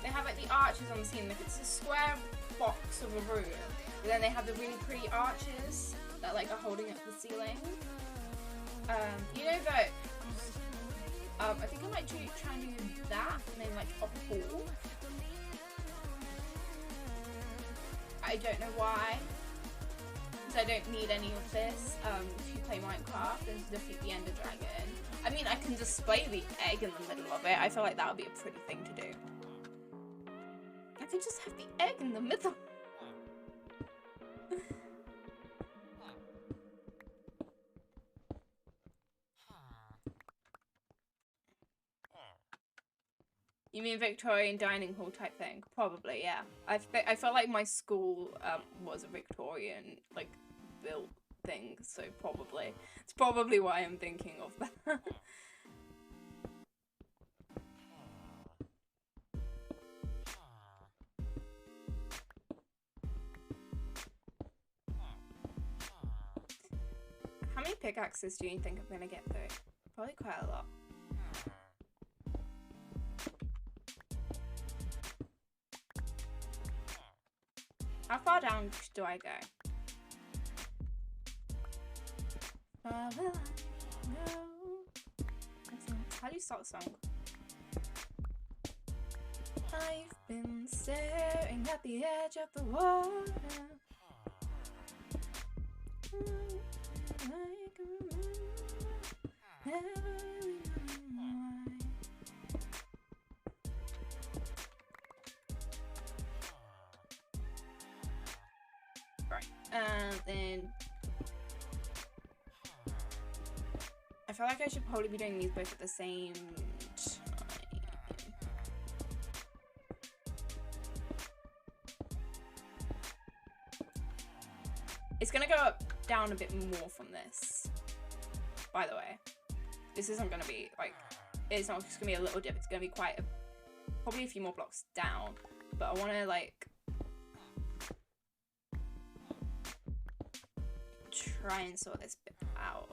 they have like the arches on the ceiling. Like, it's a square box of a room, but then they have the really pretty arches that like are holding up the ceiling. You know that I think I might try and do that and then like a pool. I don't know why, because I don't need any of this. If you play Minecraft and defeat the Ender Dragon, I mean, I can display the egg in the middle of it. I feel like that would be a pretty thing to do. I can just have the egg in the middle. You mean Victorian dining hall type thing? Probably, yeah. I felt like my school was a Victorian like built thing, so probably it's probably why I'm thinking of that. How many pickaxes do you think I'm gonna get through? Probably quite a lot. How far down do I go? How do you start the song? I've been staring at the edge of the water. Right, and then I feel like I should probably be doing these both at the same time. It's gonna go up, down a bit more from this, by the way. This isn't gonna be like, it's not just gonna be a little dip, it's gonna be quite probably a few more blocks down, but I wanna like try and sort this bit out.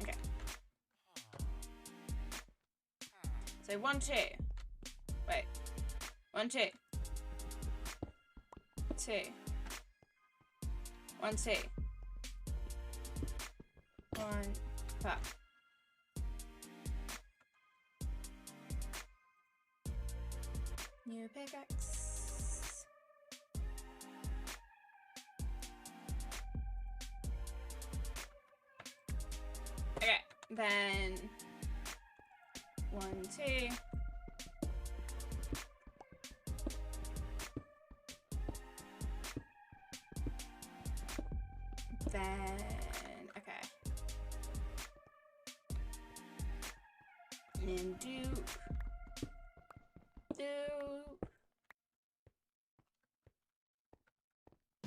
Okay. So 1, 2. Wait. 1, 2. 2. 1, 2. 1, pop. New pickaxe. Okay, then 1, 2. Then, okay. then Dupe. Dupe.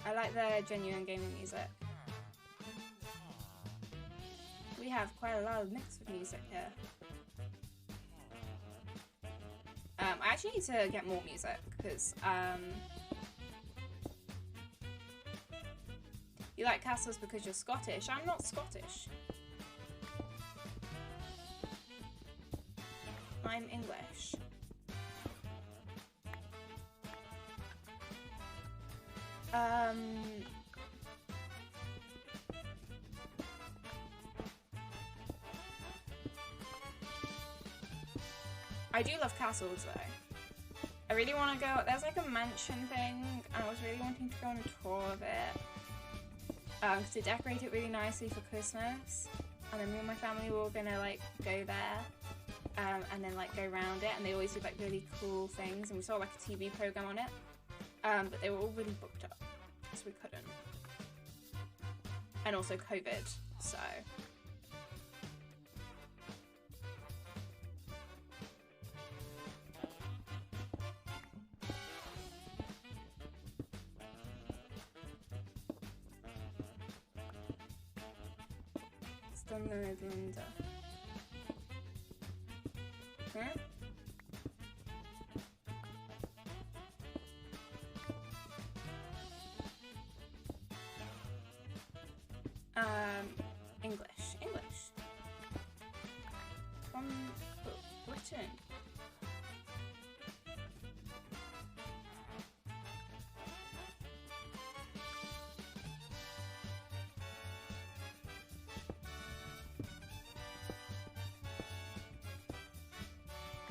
I like the genuine gaming music. We have quite a lot of mixed music here. I actually need to get more music because you like castles because you're Scottish. I'm not Scottish. I'm English. I do love castles though. I really want to go. There's like a mansion thing, and I was really wanting to go on a tour of it. To decorate it really nicely for Christmas, and then me and my family were all gonna like go there, and then like go around it. And they always do like really cool things, and we saw like a TV program on it, but they were all really booked up, so we couldn't. And also COVID, so. Linda. Huh? English. From Britain.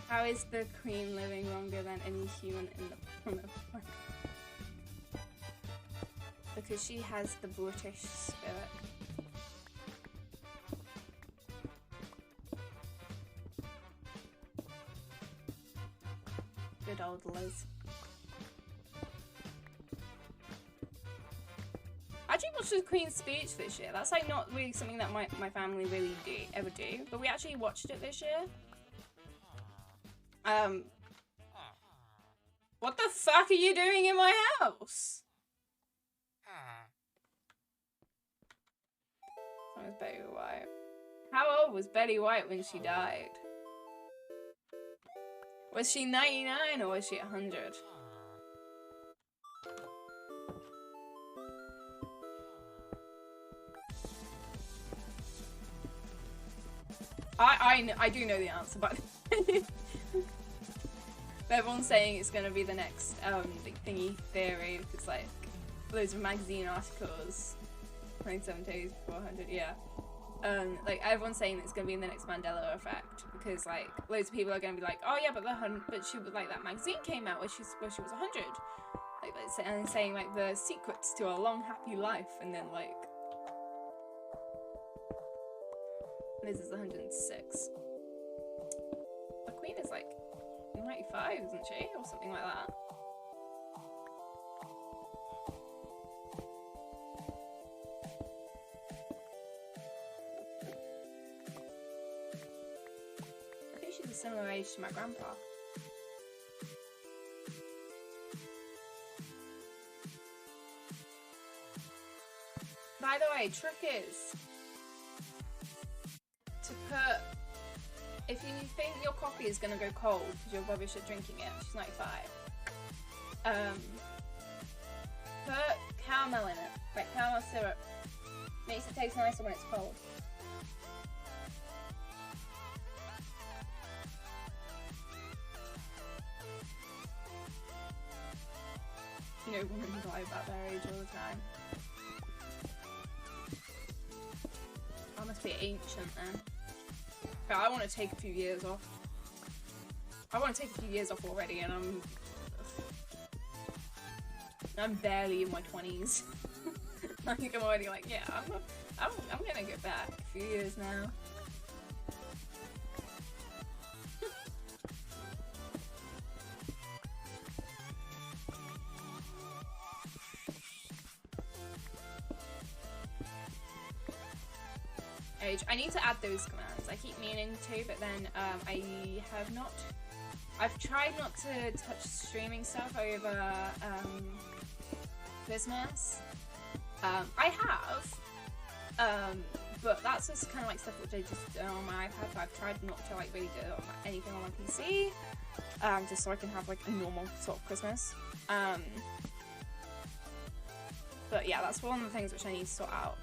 How is the Queen living longer than any human on the planet? Because she has the British spirit. Good old Liz. I actually watched the Queen's speech this year. That's like not really something that my family really ever do. But we actually watched it this year. What the fuck are you doing in my house? That was Betty White. How old was Betty White when she died? Was she 99 or was she 100? I do know the answer, but everyone's saying it's gonna be the next big thingy theory because like loads of magazine articles, 97 days before 100, yeah. Like everyone's saying it's gonna be in the next Mandela effect because like loads of people are gonna be like, oh yeah, but she was like that magazine came out where she was 100, like and saying like the secrets to a long happy life, and then like Liz is 106. The Queen is like 95, isn't she? Or something like that. I think she's a similar age to my grandpa. By the way, trick is to put, if you think your coffee is going to go cold because you're rubbish at drinking it, she's 95, put caramel in it, like caramel syrup. Makes it taste nicer when it's cold. You know, women lie about their age all the time. I must be ancient then. But I want to take a few years off. I want to take a few years off already, and I'm barely in my 20s. I think I'm already like, yeah, I'm gonna get back a few years now. Age. I need to add those commands. I keep meaning to, but then I have not. I've tried not to touch streaming stuff over Christmas. I have, but that's just kind of like stuff which I just do on my iPad. But I've tried not to like really do anything on my PC, just so I can have like a normal sort of Christmas. But yeah, that's one of the things which I need to sort out.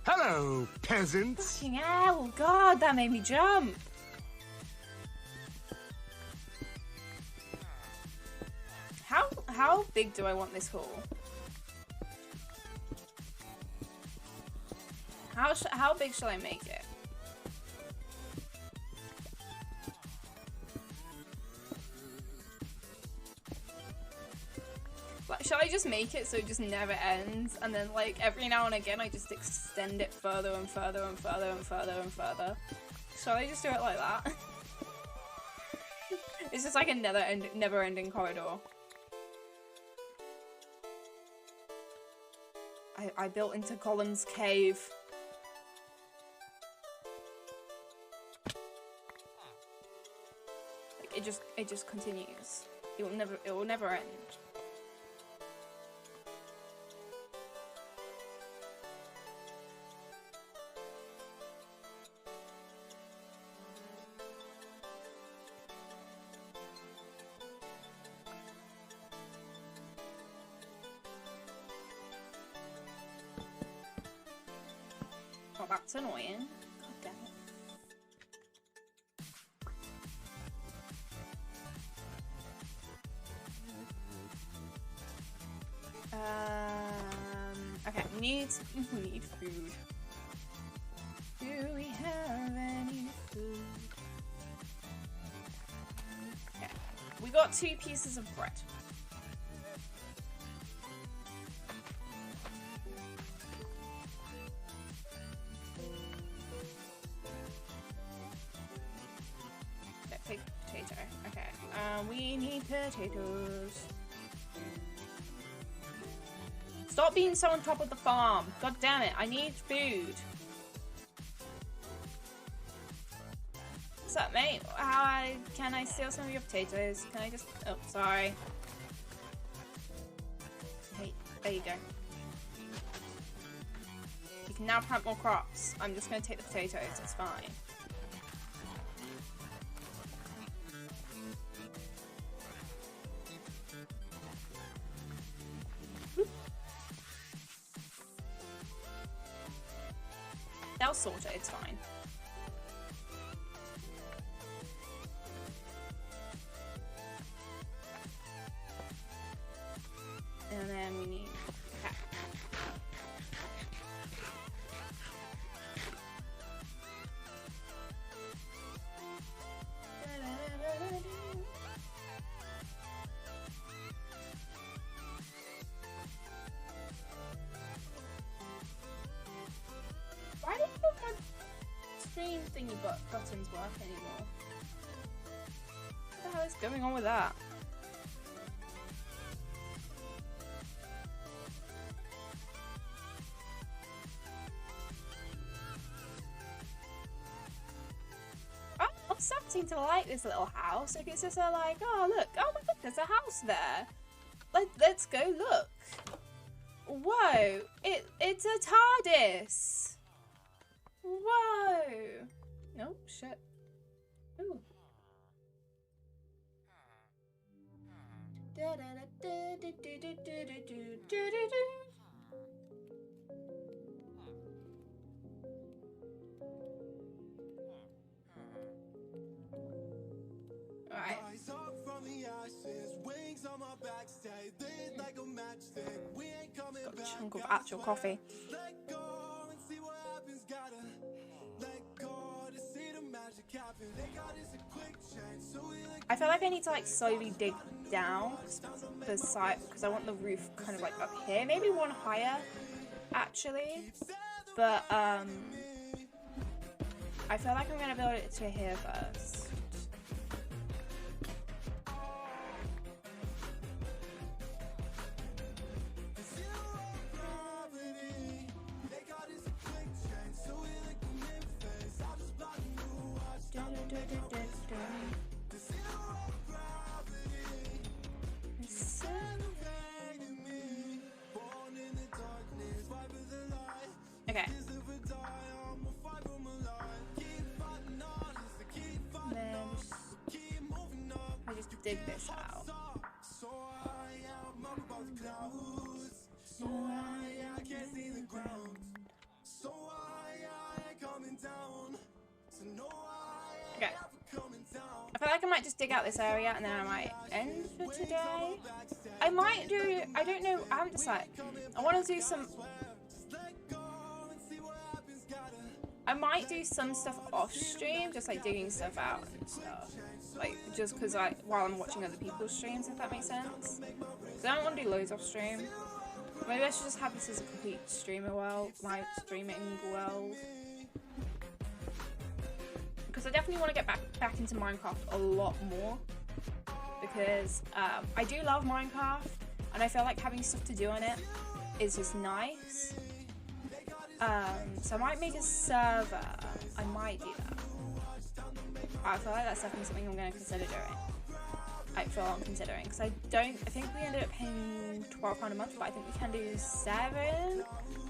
Hello, peasants. Fucking hell, God, that made me jump. How big do I want this hall? How big shall I make it? Like, shall I just make it so it just never ends, and then like every now and again I just extend it further and further and further and further and further? Shall I just do it like that? It's just like a never-ending corridor. I built into Colin's cave. Like, it just continues. It will never end. Oh, that's annoying. God damn it. Okay, we need food. Do we have any food? Okay, we got 2 pieces of bread. Take potato. Okay, we need potatoes. Stop being so on top of the farm. God damn it, I need food. What's up, mate? Can I steal some of your potatoes? Can I just... Oh, sorry. Hey, there you go. You can now plant more crops. I'm just gonna take the potatoes, it's fine. They'll sort it, it's fine. And then we need... Okay. Why don't my stream thingy buttons work anymore? What the hell is going on with that? Oh, I'm starting to like this little house. Like, it's just like, oh look, oh my god, there's a house there. Let's go look. Whoa, it's a TARDIS. Whoa! Nope, shit. Ooh. Alright. Got a chunk of actual coffee. I feel like I need to like slowly dig down the side because I want the roof kind of like up here, maybe one higher actually, but I feel like I'm gonna build it to here first. Okay. Then I just dig this out. Okay. I feel like I might just dig out this area and then I might end for today. I might do, I don't know, I haven't decided. I want to do some, I might do some stuff off stream, just like digging stuff out and stuff. Like, just because while I'm watching other people's streams, if that makes sense. Because I don't want to do loads off stream. Maybe I should just have this as a complete streamer world, my streaming world. Because I definitely want to get back into Minecraft a lot more. Because I do love Minecraft, and I feel like having stuff to do on it is just nice. So I might make a server. I might do that. I feel like that's definitely something I'm going to consider doing. I feel I'm considering because I think we ended up paying £12 a month, but I think we can do $7.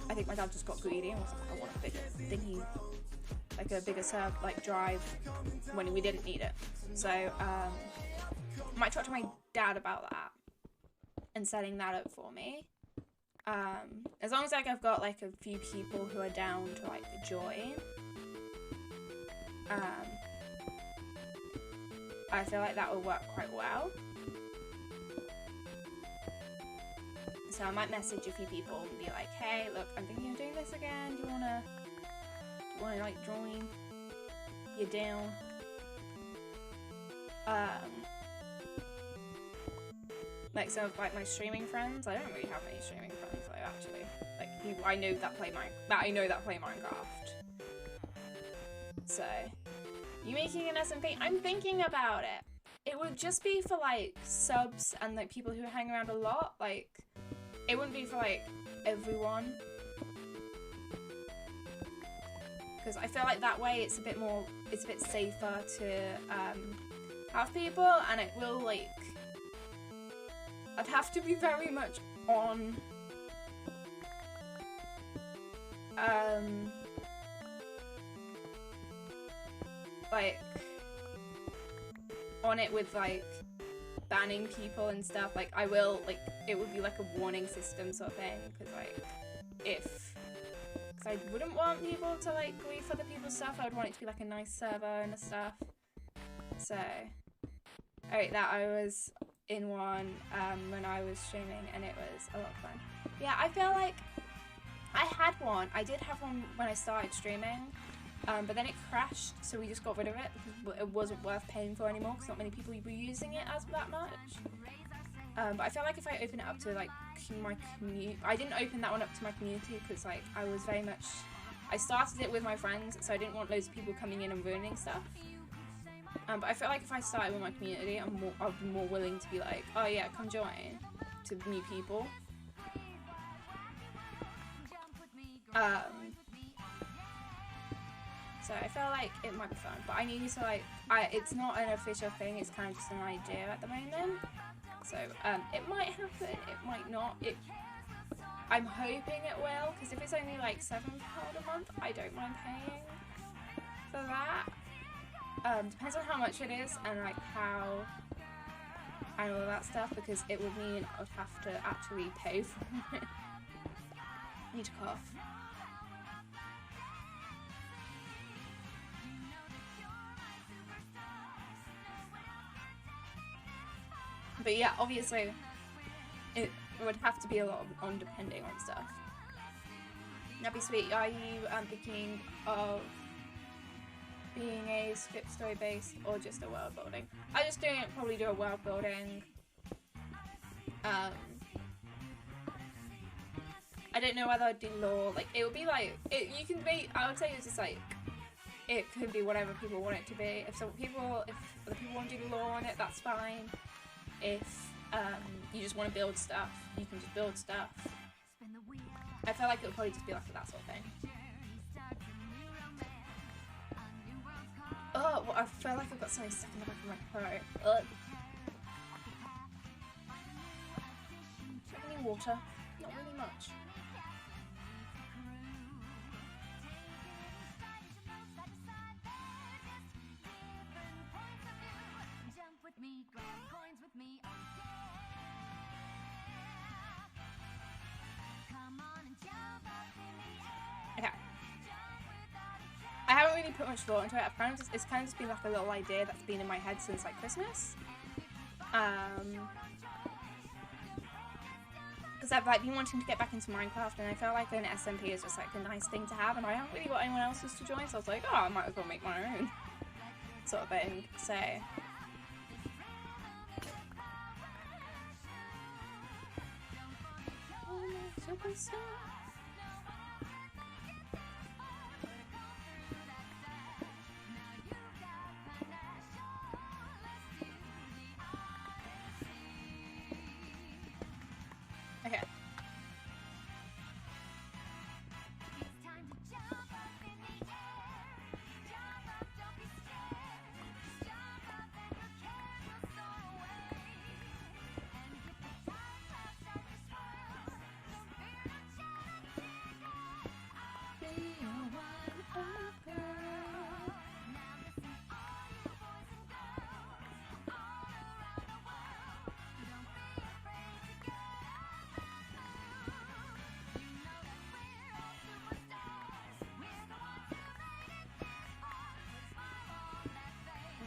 I think my dad just got greedy and was like, I want a bigger thingy, like a bigger server, like drive when we didn't need it. So I might talk to my dad about that and setting that up for me. As long as like I've got like a few people who are down to like join. I feel like that will work quite well. So I might message a few people and be like, hey, look, I'm thinking of doing this again. Do you wanna like join? You're down. Like some of like my streaming friends. I don't really have many streaming friends though, actually. Like people I know that play Minecraft. So you making an SMP? I'm thinking about it. It would just be for like subs and like people who hang around a lot. Like it wouldn't be for like everyone. Because I feel like that way it's a bit safer to have people, and it will like, I'd have to be very much on like on it with like banning people and stuff. Like I will, like it would be like a warning system sort of thing, because like because I wouldn't want people to like grief other people's stuff. I would want it to be like a nice server and stuff. So alright, that I was in one when I was streaming and it was a lot of fun. Yeah, I feel like I did have one when I started streaming, but then it crashed, so we just got rid of it because it wasn't worth paying for anymore because not many people were using it as that much. But I feel like if I open it up to like my community, I didn't open that one up to my community because like I was very much, I started it with my friends, so I didn't want loads of people coming in and ruining stuff. But I feel like if I started with my community, I'll be more willing to be like, oh yeah, come join, to new people. So I feel like it might be fun, but I need to like, it's not an official thing, it's kind of just an idea at the moment. So it might happen, it might not. I'm hoping it will, because if it's only like £7 a month, I don't mind paying for that. Depends on how much it is and like how and all that stuff, because it would mean I would have to actually pay for it. I need to cough. But yeah, obviously it would have to be a lot on depending on stuff. That'd be sweet. Are you thinking of being a script story based or just a world building. I just probably do a world building. I don't know whether I'd do lore. Like, it would be like, you can be, I would say it's just like, it could be whatever people want it to be. If other people want to do lore on it, that's fine. If you just want to build stuff, you can just build stuff. I feel like it would probably just be like that sort of thing. Oh, well, I feel like I've got something stuck in the back of my throat. Ugh. Any water? Not really much. Okay. I haven't really put much thought into it. It's kind of just been like a little idea that's been in my head since like Christmas. Because I've like been wanting to get back into Minecraft, and I felt like an SMP is just like a nice thing to have, and I haven't really got anyone else's to join, so I was like, oh, I might as well make my own sort of thing. So okay.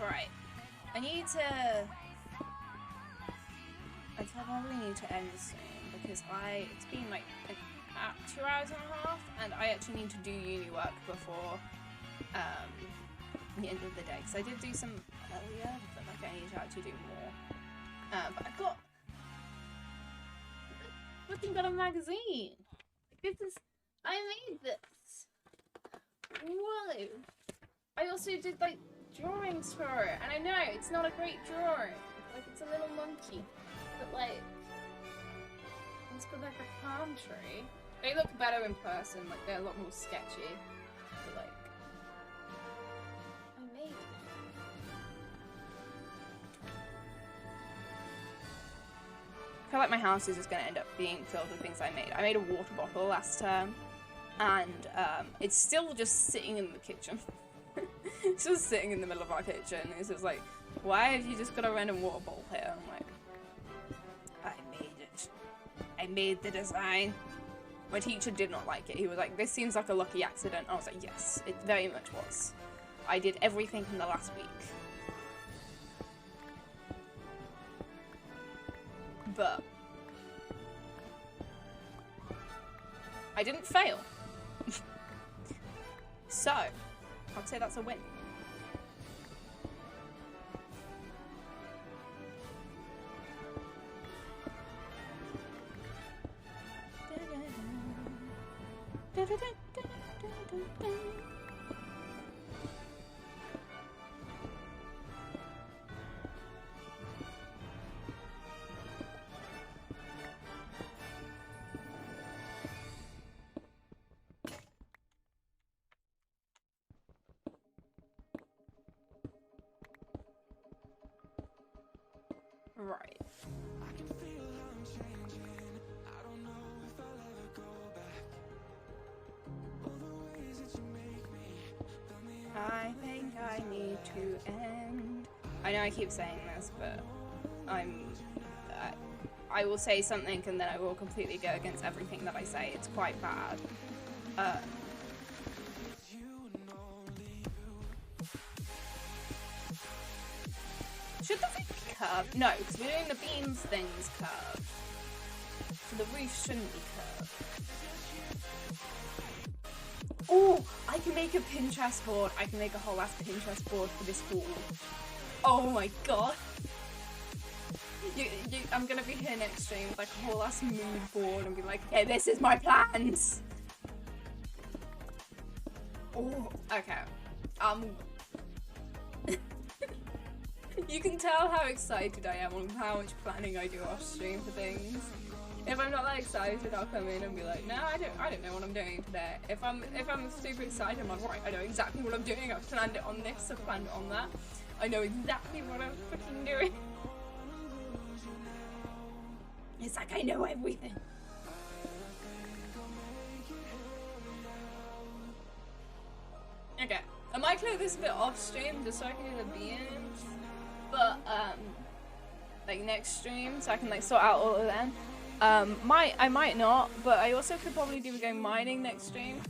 Right. I probably need to end soon because it's been like 2 hours and a half, and I actually need to do uni work before the end of the day. Because I did do some earlier, but like I need to actually do more. But I've got a magazine. I made this. Whoa. I also did like drawings for it, and I know it's not a great drawing, like it's a little monkey, but like it's got like a palm tree. They look better in person, like they're a lot more sketchy, but like I made it. I feel like my house is just going to end up being filled with things I made. I made a water bottle last term, and it's still just sitting in the kitchen. It's just sitting in the middle of our kitchen. It's just like, why have you just got a random water bottle here? I'm like, I made it. I made the design. My teacher did not like it. He was like, this seems like a lucky accident. I was like, yes, it very much was. I did everything in the last week. But I didn't fail. So I'd say that's a win. Right. I think I need to end. I know I keep saying this, but I will say something and then I will completely go against everything that I say. It's quite bad. Should the roof be curved? No, because we're doing the beams things curved. So the roof shouldn't be curved. Oh, I I can make a Pinterest board. I can make a whole ass Pinterest board for this pool. Oh my god. I'm gonna be here next stream with like a whole ass mood board and be like, okay, this is my plans. Oh, okay. You can tell how excited I am on how much planning I do off stream for things. If I'm not that excited, I'll come in and be like, no, I don't know what I'm doing today. If I'm super excited, I'm like, right, I know exactly what I'm doing. I've planned it on this, I've planned it on that. I know exactly what I'm freaking doing. It's like I know everything. Okay, I might clear this a bit off stream just so I can do the beans, but like next stream so I can like sort out all of them. I might not, but I also could probably do go mining next stream,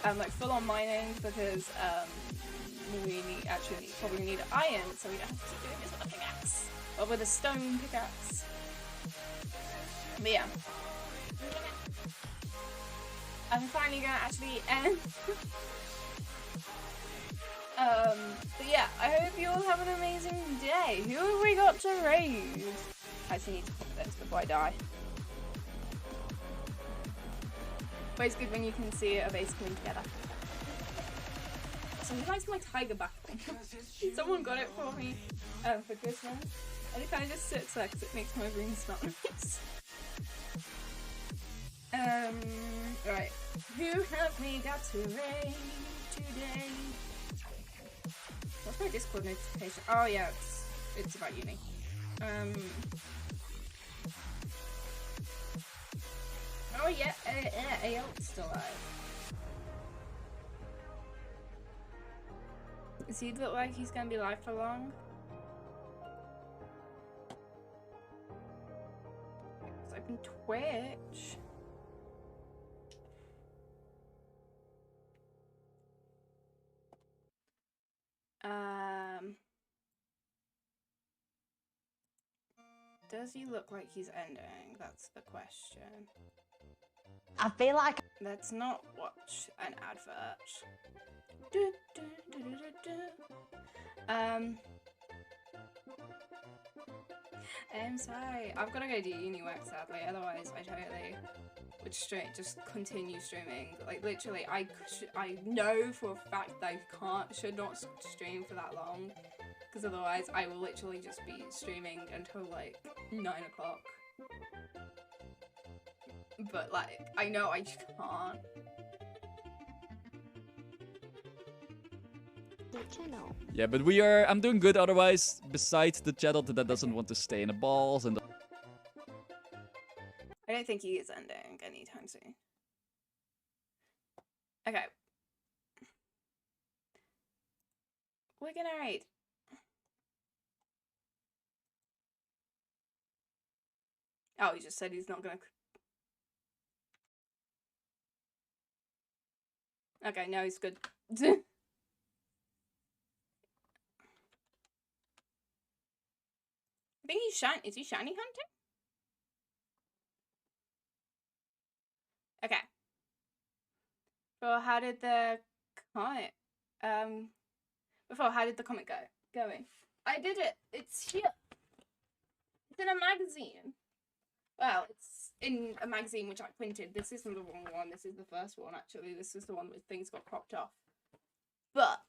like full on mining because we probably need iron, so we don't have to keep doing this with a pickaxe or with a stone pickaxe. But yeah, I'm finally gonna actually end. But yeah, I hope you all have an amazing day. Who have we got to raid? I actually need to put this before I die. But it's good when you can see a base coming together. So who likes my tiger back? Someone got it for me for Christmas. And it kind of just sits there because it makes my room smell nice. Right. Who have we got to raid today? What's my Discord notification? Oh yeah, it's about uni. Oh yeah, AL's still alive. Does he look like he's gonna be alive for long? Let's open Twitch. Does he look like he's ending? That's the question. I feel like Let's not watch an advert. I'm sorry. I've got to go do uni work sadly, otherwise I totally would just continue streaming. Like literally, I know for a fact that I should not stream for that long, because otherwise I will literally just be streaming until like 9 o'clock. But like, I know I just can't. the channel. Yeah, but I'm doing good otherwise, besides the channel that doesn't want to stay in the balls and I don't think he is ending anytime soon. Okay. We're gonna raid. Oh, he just said he's not gonna... Okay, no, he's good. I think he's shiny. Is he shiny hunting? Okay. Well, how did the comment? Before, how did the comment going? I did it. It's here. It's in a magazine. Well, it's in a magazine which I printed. This isn't the wrong one. This is the first one, actually. This is the one where things got cropped off. But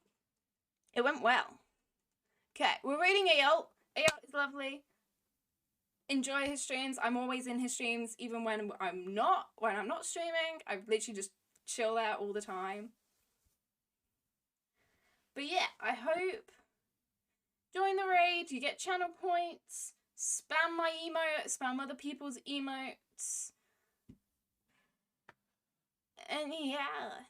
it went well. Okay, we're reading Ayalt. Ayalt is lovely. Enjoy his streams. I'm always in his streams, even when I'm not streaming. I literally just chill there all the time. But yeah, I hope join the raid. You get channel points. Spam my emote. Spam other people's emotes. And yeah.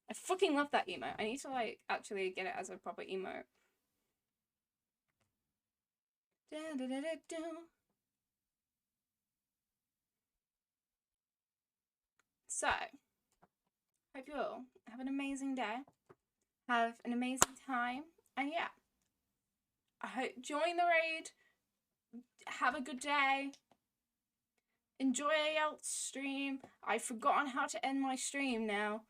I fucking love that emote. I need to like actually get it as a proper emote. So, hope you all have an amazing day. Have an amazing time. And yeah, join the raid. Have a good day. Enjoy AL's stream. I've forgotten how to end my stream now.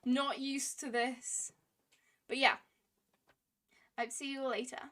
Not used to this. But yeah. I'd see you later.